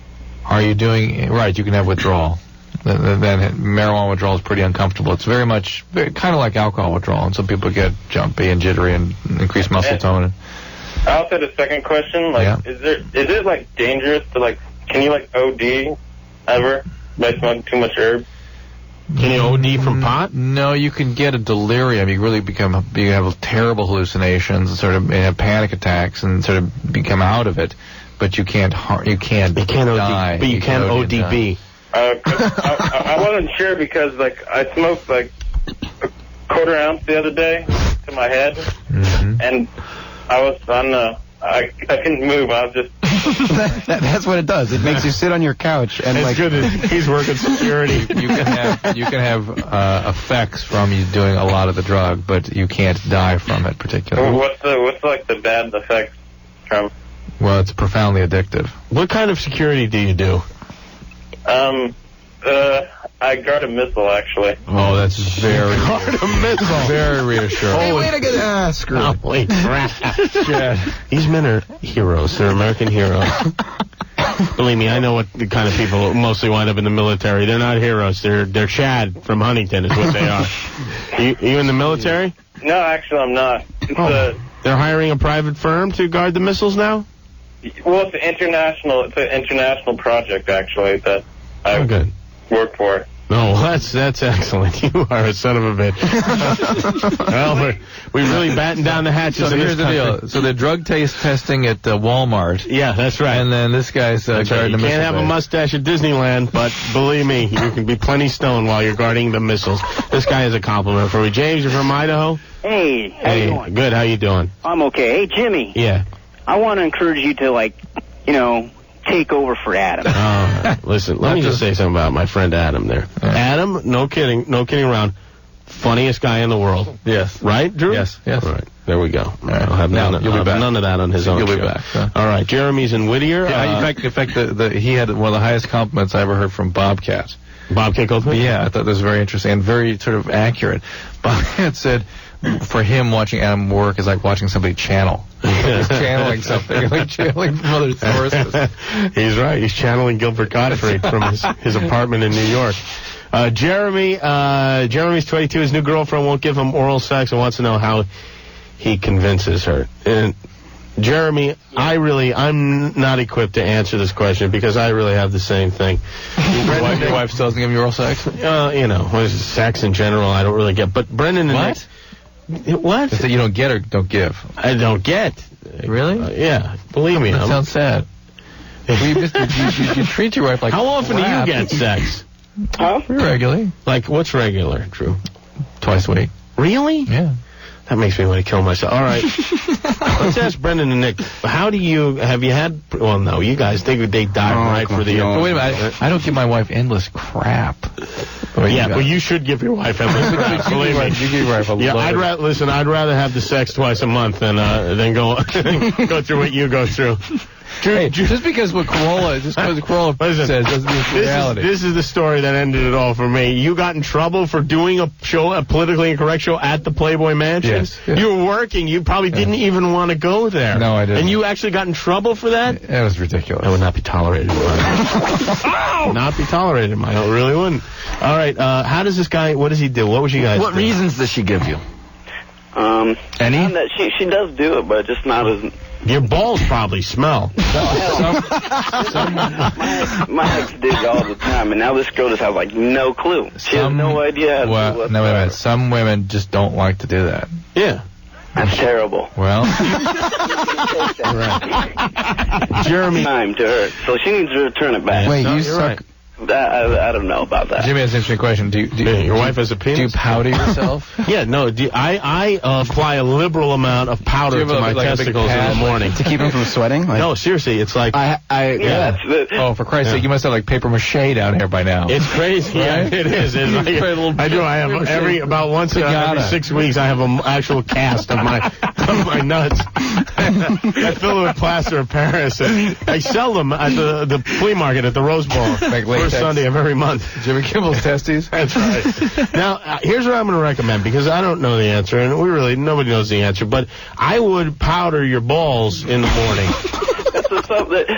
Are you doing, right, you can have withdrawal. Then marijuana withdrawal is pretty uncomfortable. It's very much, kind of like alcohol withdrawal, and some people get jumpy and jittery and increased muscle tone. I also had a second question, is it, dangerous to, can you, OD ever by smoking too much herb? Can you OD from pot? No, you can get a delirium. You really you have terrible hallucinations and sort of have panic attacks and sort of become out of it, but you can't die. OD, but you can ODB. I wasn't sure because, I smoked, a quarter ounce the other day to my head, and I was on I couldn't move. I was just... That's what it does. It makes you sit on your couch and it's good that he's working security. You can have effects from you doing a lot of the drug, but you can't die from it particularly. What's the bad effects from? Well, it's profoundly addictive. What kind of security do you do? I guard a missile, actually. Oh, that's very very reassuring. Hey, wait, I gotta ask her. Holy crap. These men are heroes. They're American heroes. Believe me, I know what the kind of people mostly wind up in the military. They're not heroes. They're Chad from Huntington is what they are. You in the military? No, actually, I'm not. They're hiring a private firm to guard the missiles now? Well, it's an international project, actually, that I work for. No, that's excellent. You are a son of a bitch. Well, we really batten down the hatches. So here's the deal. So they're drug taste testing at Walmart. Yeah, that's right. And then this guy's guarding the missiles. You can't have a mustache at Disneyland, but believe me, you can be plenty stoned while you're guarding the missiles. This guy is a compliment for me. James, you're from Idaho? Hey, how you doing? Good. How you doing? I'm okay. Hey, Jimmy. Yeah. I want to encourage you to, take over for Adam. Listen, let me just say something about my friend Adam there. Adam, no kidding around, funniest guy in the world. Yes. Right, Drew? Yes. All right, there we go. I'll have none of that on his own You'll show. be back. All right, Jeremy's in Whittier. Yeah, in fact, he had one of the highest compliments I ever heard from Bobcat. Bobcat Goldthwait? Yeah, I thought that was very interesting and very sort of accurate. Bobcat said, for him, watching Adam work is like watching somebody channel. He's channeling something, like channeling from other sources. He's right. He's channeling Gilbert Gottfried from his apartment in New York. Jeremy's 22. His new girlfriend won't give him oral sex and wants to know how he convinces her. And Jeremy, I'm not equipped to answer this question because I really have the same thing. Your wife still doesn't give you oral sex? Sex in general, I don't really get. But Brendan and what? What? Is that you don't get or don't give? I don't get. Really? Yeah. Believe me. That sounds sad. You treat your wife like how often crap. do you get sex? Huh? Regularly. Like, what's regular, Drew? Twice a week. Really? Yeah. That makes me want to kill myself. All right. Let's ask Brendan and Nick. Have you had... Well, no, you guys think they dive right for the... But wait a minute. I don't give my wife endless crap. Well, you should give your wife endless crap. Believe me. You give your wife a yeah, I'd rather have the sex twice a month than go through what you go through. Hey, just because Corolla says doesn't mean it's reality. This is the story that ended it all for me. You got in trouble for doing a politically incorrect show at the Playboy Mansion? Yes. You were working. You probably didn't even want to go there. No, I didn't. And you actually got in trouble for that? That was ridiculous. That would not be tolerated. Not be tolerated, Mike. It really wouldn't. All right. How does this guy, what does he do? What would you guys What do? reasons does she give you? Any? That she does do it, but just not as... Your balls probably smell. My ex did all the time, and now this girl just has, no clue. She has no idea. No, wait a minute. Some women just don't like to do that. Yeah. That's terrible. Well. Jeremy. Time to her, so she needs to return it back. Wait, you suck... Right. I don't know about that. Jimmy has an interesting question. Your wife has a penis? Do you powder yourself? Yeah, no. I apply a liberal amount of powder to my testicles in the morning to keep them from sweating. No, seriously, it's like That's it. Oh, for Christ's sake, you must have like paper mache down here by now. It's crazy. Yeah, it is. I do. I have about once every 6 weeks. I have an actual cast of my nuts. I fill it with plaster of Paris. And I sell them at the flea market at the Rose Bowl first Sunday of every month. Jimmy Kimmel's testes. That's right. Now, here's what I'm going to recommend, because I don't know the answer, and nobody knows the answer, but I would powder your balls in the morning.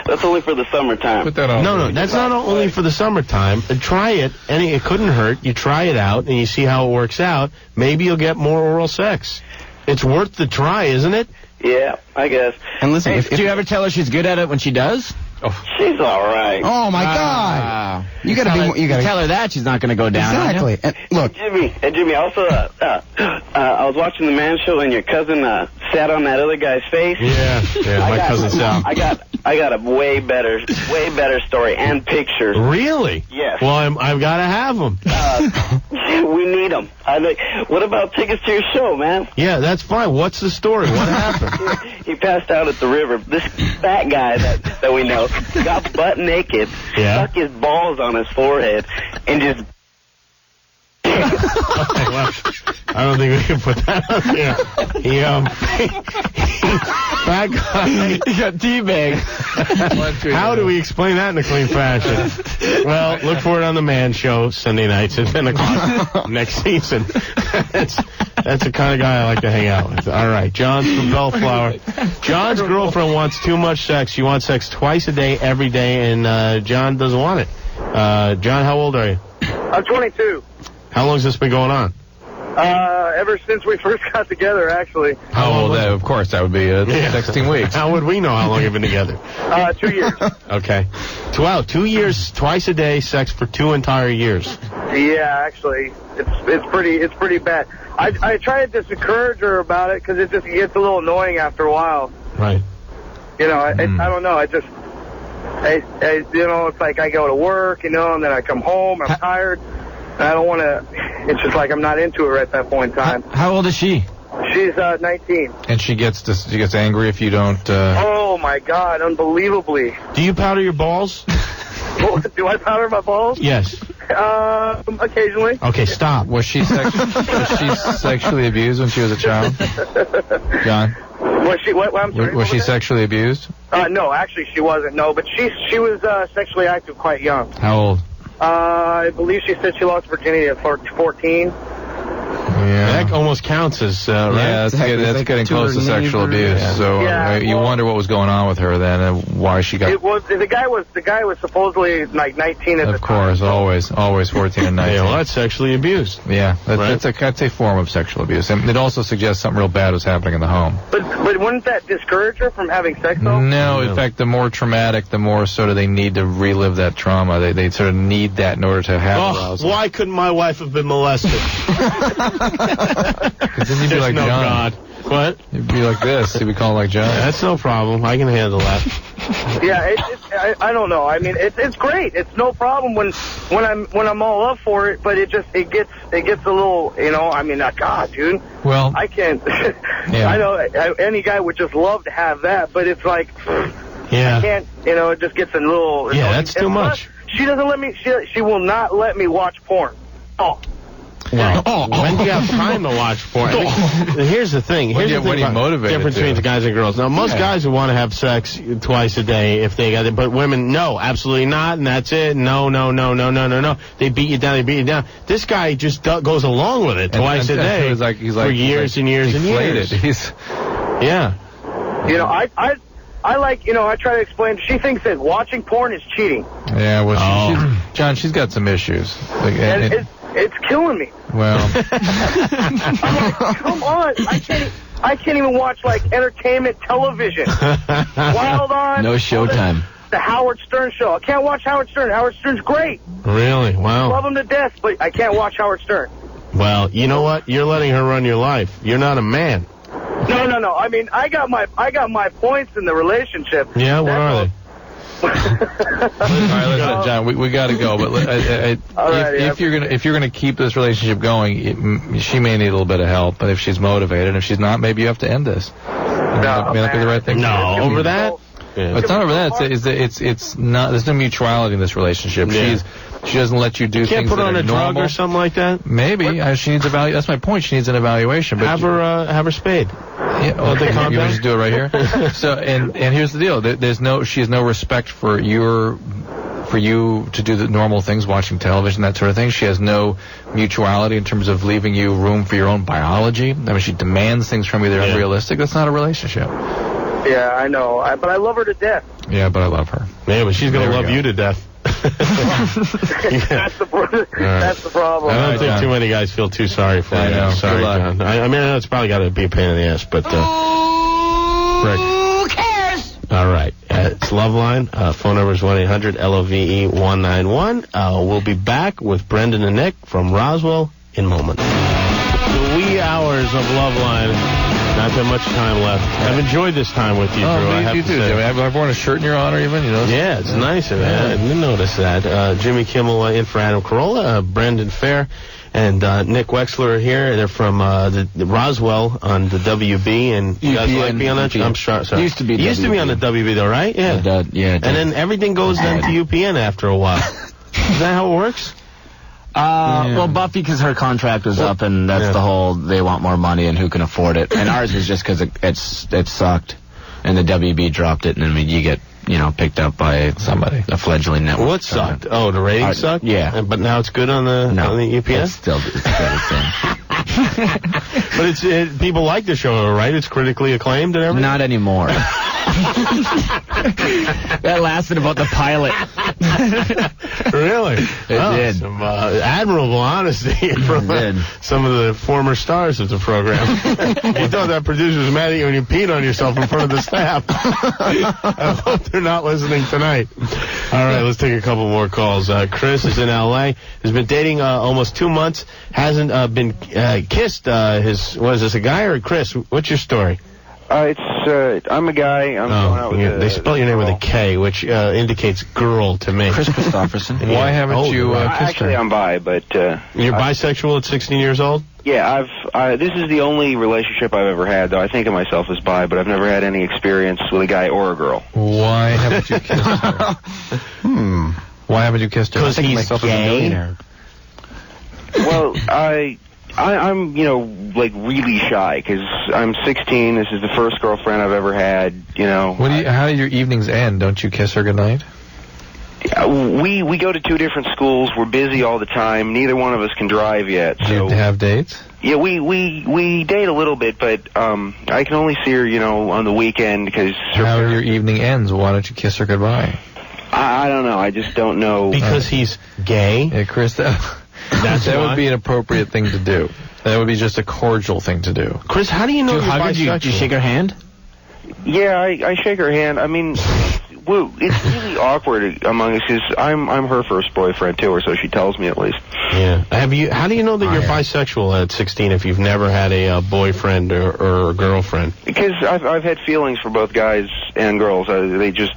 That's only for the summertime. Put that on. No, that's not only for the summertime. Try it, and it couldn't hurt. You try it out, and you see how it works out. Maybe you'll get more oral sex. It's worth the try, isn't it? Yeah, I guess. And listen, Hey, do you ever tell her she's good at it when she does? She's all right. Oh my God! You gotta tell her that she's not going to go down. Exactly. And look, Jimmy. Also, I was watching the Man Show, and your cousin sat on that other guy's face. Yeah, my cousin Sal. I got a way better story and pictures. Really? Yes. Well, I've got to have them. We need them. What about tickets to your show, man? Yeah, that's fine. What's the story? What happened? He passed out at the river. This fat guy that we know got butt naked, stuck his balls on his forehead, and just... Well, I don't think we can put that up here. That guy. He got teabagged. How do we explain that in a clean fashion? Well, look for it on the Man Show Sunday nights at 10 o'clock next season. That's the kind of guy I like to hang out with. All right, John's from Bellflower. John's girlfriend wants too much sex. She wants sex twice a day, every day, and John doesn't want it. John, how old are you? I'm 22. How long has this been going on? Ever since we first got together, actually. How old? Of course, that would be 16 weeks. How would we know how long you've been together? 2 years. Okay. 2 years, twice a day, sex for 2 entire years. Yeah, actually, it's pretty bad. I try to discourage her about it because it just gets a little annoying after a while. Right. You know, I don't know. It's like I go to work, and then I come home, I'm tired. I don't want to, it's just like I'm not into her at that point in time. How old is she? She's 19. And she gets angry if you don't... Oh, my God, unbelievably. Do you powder your balls? Do I powder my balls? Yes. Occasionally. Okay, stop. Was she sexually abused when she was a child? John? Was she, what, I'm sorry, was she sexually abused? No, actually she wasn't, no, but she was sexually active quite young. How old? I believe she said she lost virginity at 14. Yeah. That almost counts as, right? Yeah, that's getting close to sexual abuse. Yeah. So you wonder what was going on with her then, and why she got... The guy was supposedly like 19 at the time. Of course, always 14 and 19. Yeah, well, that's sexually abused. Yeah, that's a form of sexual abuse. And it also suggests something real bad was happening in the home. But wouldn't that discourage her from having sex, though? No, in fact, the more traumatic, the more sort of they need to relive that trauma. They sort of need that in order to have arousal. Why couldn't my wife have been molested? Because then you'd be like John. God. What? You'd be like this. You'd be calling like John. Yeah, that's no problem. I can handle that. Yeah, I don't know. I mean, it's great. It's no problem when I'm all up for it. But it gets a little, I mean, God, dude. Well, I can't. Yeah. I know any guy would just love to have that, but it's like, yeah, I can't. It just gets a little. Yeah, that's too much. She doesn't let me. She will not let me watch porn. Oh. Well, when do you have time to watch porn? I mean, here's the thing. Here's the thing about the difference between the guys and girls. Now, most guys would want to have sex twice a day if they got it, but women, no, absolutely not, and that's it. No. They beat you down. This guy just goes along with it twice a day for years and years and years. Yeah. I like, I try to explain. She thinks that watching porn is cheating. Yeah, well, John, she's got some issues. It's killing me. Well, I'm like, come on! I can't even watch like entertainment television. Wild On. No Showtime. The Howard Stern show. I can't watch Howard Stern. Howard Stern's great. Really? Wow. Love him to death, but I can't watch Howard Stern. Well, you know what? You're letting her run your life. You're not a man. No. I mean, I got my points in the relationship. Yeah, what are they? All right, listen, John, we got to go. But if you're gonna keep this relationship going, she may need a little bit of help. But if she's motivated, and if she's not, maybe you have to end this. May not be the right thing. No, over that. Yeah. It's not over that. It's not. There's no mutuality in this relationship. Yeah. She doesn't let you do things. Can't put that on are a drug normal. or something like that. Maybe she needs That's my point. She needs an evaluation. But have her spayed. Yeah, you want to do it right here. So and here's the deal. She has no respect for you to do the normal things, watching television, that sort of thing. She has no mutuality in terms of leaving you room for your own biology. I mean, she demands things from you that are unrealistic. That's not a relationship. Yeah, I know. But I love her to death. Yeah, but I love her. Yeah, but she's going to love you to death. That's the problem. I don't think too many guys feel too sorry for you. Know. Sorry, John. I mean, I know it's probably got to be a pain in the ass, but... Who cares? All right. It's Loveline. Phone number is 1-800-LOVE-191. We'll be back with Brendan and Nick from Roswell in moments. The wee hours of Loveline. Not that much time left. I've enjoyed this time with you, Drew. I have you to do. say. I've worn a shirt in your honor, even. You know. Yeah, it's nice of that. I didn't notice that. Jimmy Kimmel in for Adam Carolla, Brendan Fair, and Nick Wexler are here. They're from the Roswell on the WB, and you guys like being on that? I'm sorry. Used to be on the WB, though, right? Yeah. Yeah. And then everything goes then to UPN after a while. Is that how it works? Well, Buffy, because her contract was up, and that's the whole, they want more money and who can afford it. And ours is just because it sucked, and the WB dropped it, and then you get, picked up by somebody, a fledgling network. What sucked? Oh, the ratings sucked? Yeah. But now it's good on the UPN? It's still the same. But people like the show, right? It's critically acclaimed and everything? Not anymore. That lasted about the pilot. Really? It did. Some admirable honesty from some of the former stars of the program. You thought that producer was mad at you when you peed on yourself in front of the staff. I hope they're not listening tonight. All right, let's take a couple more calls. Chris is in L.A. Has been dating almost 2 months. Hasn't been kissed. Was this a guy or a Chris? What's your story? I'm a guy. I'm going out with they spell your name with a K, which indicates girl to me. Chris Christopherson. Why haven't you kissed Actually, her? I'm bi, but... You're bisexual at 16 years old? Yeah, this is the only relationship I've ever had, though I think of myself as bi, but I've never had any experience with a guy or a girl. Why haven't you kissed her? Why haven't you kissed her? Because he's gay? Well, I'm, really shy, because I'm 16, this is the first girlfriend I've ever had, How do your evenings end? Don't you kiss her goodnight? We go to 2 different schools, we're busy all the time, neither one of us can drive yet, so... Do you have dates? Yeah, we date a little bit, but I can only see her, on the weekend, because... How are your evening ends? Why don't you kiss her goodbye? I don't know, I just don't know. Because he's gay? Yeah, Chris, that would be an appropriate thing to do. That would be just a cordial thing to do. Chris, how do you know you're bisexual? Do you shake her hand? Yeah, I shake her hand. I mean, it's really awkward among us because I'm her first boyfriend too, or so she tells me at least. Yeah. How do you know that you're bisexual at 16 if you've never had a boyfriend or a girlfriend? Because I've had feelings for both guys and girls. They just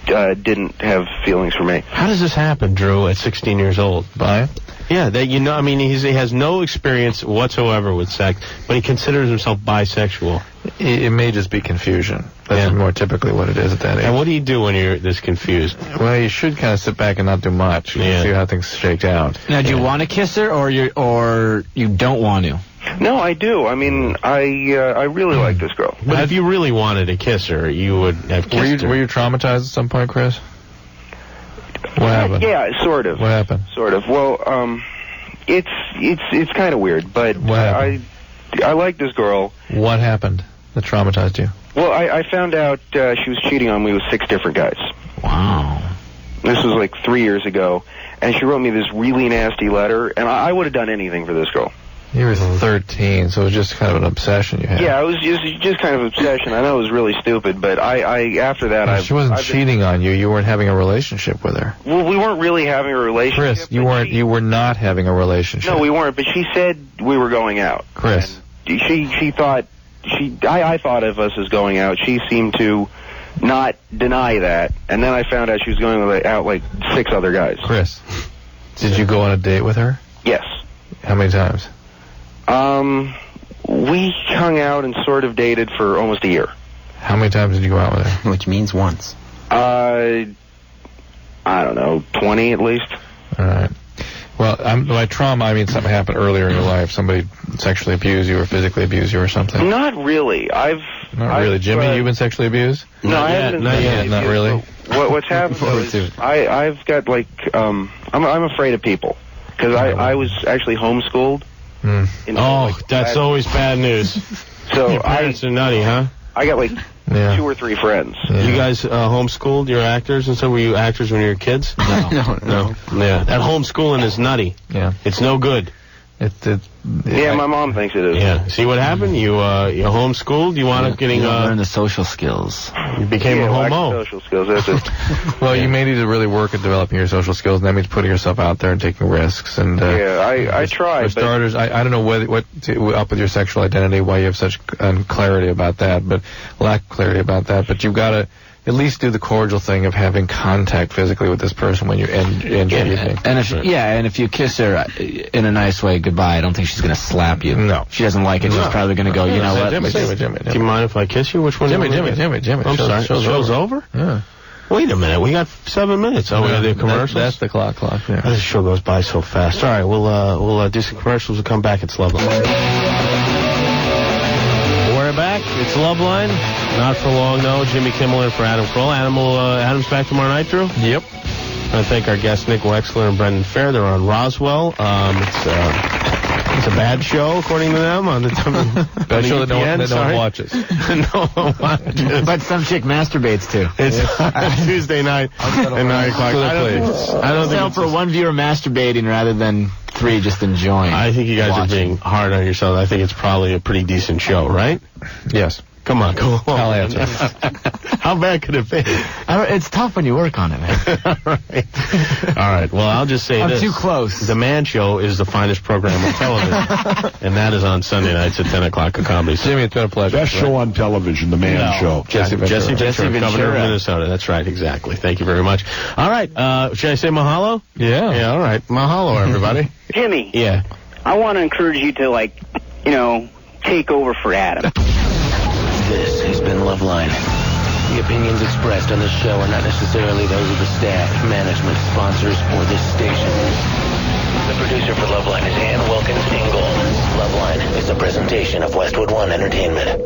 didn't have feelings for me. How does this happen, Drew, at 16 years old? Bi? Yeah, he has no experience whatsoever with sex, but he considers himself bisexual. It may just be confusion. That's more typically what it is at that age. And what do you do when you're this confused? Well, you should kind of sit back and not do much. And see how things shake out. Now, do you want to kiss her, or you don't want to? No, I do. I mean, I really like this girl. But if you really wanted to kiss her, you would have kissed her. Were you traumatized at some point, Chris? What happened? Yeah, sort of. What happened? Sort of. Well, it's kind of weird, but I like this girl. What happened that traumatized you? Well, I found out she was cheating on me with 6 different guys. Wow. This was like 3 years ago, and she wrote me this really nasty letter, and I would have done anything for this girl. You were 13, so it was just kind of an obsession you had. Yeah, it was just kind of an obsession. I know it was really stupid, but I after that, she wasn't cheating on you. You weren't having a relationship with her. Well, we weren't really having a relationship. Chris, you were not having a relationship. No, we weren't. But she said we were going out. Chris, she thought I thought of us as going out. She seemed to not deny that. And then I found out she was going out like 6 other guys. Chris, did you go on a date with her? Yes. How many times? We hung out and sort of dated for almost a year. How many times did you go out with her? Which means once. I don't know, 20 at least. All right. Well, by trauma, I mean something happened earlier in your life. Somebody sexually abused you or physically abused you or something. Not really. Not really. Jimmy, you've been sexually abused? No, I haven't been sexually abused. Not really? What's happened is I've got like, I'm afraid of people. Because I was actually homeschooled. That's always bad news. So your parents are nutty, huh? I got like 2 or 3 friends. Yeah. You guys homeschooled your actors and so were you actors when you were kids? No. Yeah. That homeschooling is nutty. Yeah. It's no good. Yeah, my mom thinks it is. Yeah. See what happened? You homeschooled. You wound up getting learn the social skills. You became a homo. Social skills. That's it. Well, you may need to really work at developing your social skills, and that means putting yourself out there and taking risks. And I try. For starters, I don't know what's up with your sexual identity, why you have such clarity about that, but lack of clarity about that. But you've got to at least do the cordial thing of having contact physically with this person when you end your evening. And if you kiss her in a nice way goodbye, I don't think she's going to slap you. No. If she doesn't like it, she's probably going to go, you know what? Jimmy. Do you mind if I kiss you? Which one? Jimmy. I'm sorry. Show's over? Yeah. Wait a minute. We got 7 minutes. Oh, we got the commercials? That's the clock, yeah. This show goes by so fast. All right, we'll do some commercials. We'll come back. It's Loveline. We're back. It's Loveline. Not for long, though. Jimmy Kimmel in for Adam Kroll. Adam's back tomorrow night, Drew? Yep. I thank our guests, Nick Wexler and Brendan Fair. They're on Roswell. It's a bad show, according to them. On the bad show that no one watches. No one watches. But some chick masturbates, too. It's Tuesday night at 9 o'clock. I don't think for one viewer masturbating rather than 3 just enjoying. I think you guys are being hard on yourselves. I think it's probably a pretty decent show, right? Yes. Come on, go on. I'll answer. How bad could it be? It's tough when you work on it, man. All right. Well, I'll just say this. I'm too close. The Man Show is the finest program on television, and that is on Sunday nights at 10 o'clock at Comedy. Jimmy, it's been a pleasure. Best show on television, The Man Show. Jesse Ventura, Governor of Minnesota. That's right, exactly. Thank you very much. All right. Should I say mahalo? Yeah. Yeah, all right. Mahalo, everybody. Jimmy. Yeah. I want to encourage you to, take over for Adam. This has been Loveline. The opinions expressed on this show are not necessarily those of the staff, management, sponsors, or this station. The producer for Loveline is Ann Wilkins Ingle. Loveline is a presentation of Westwood One Entertainment.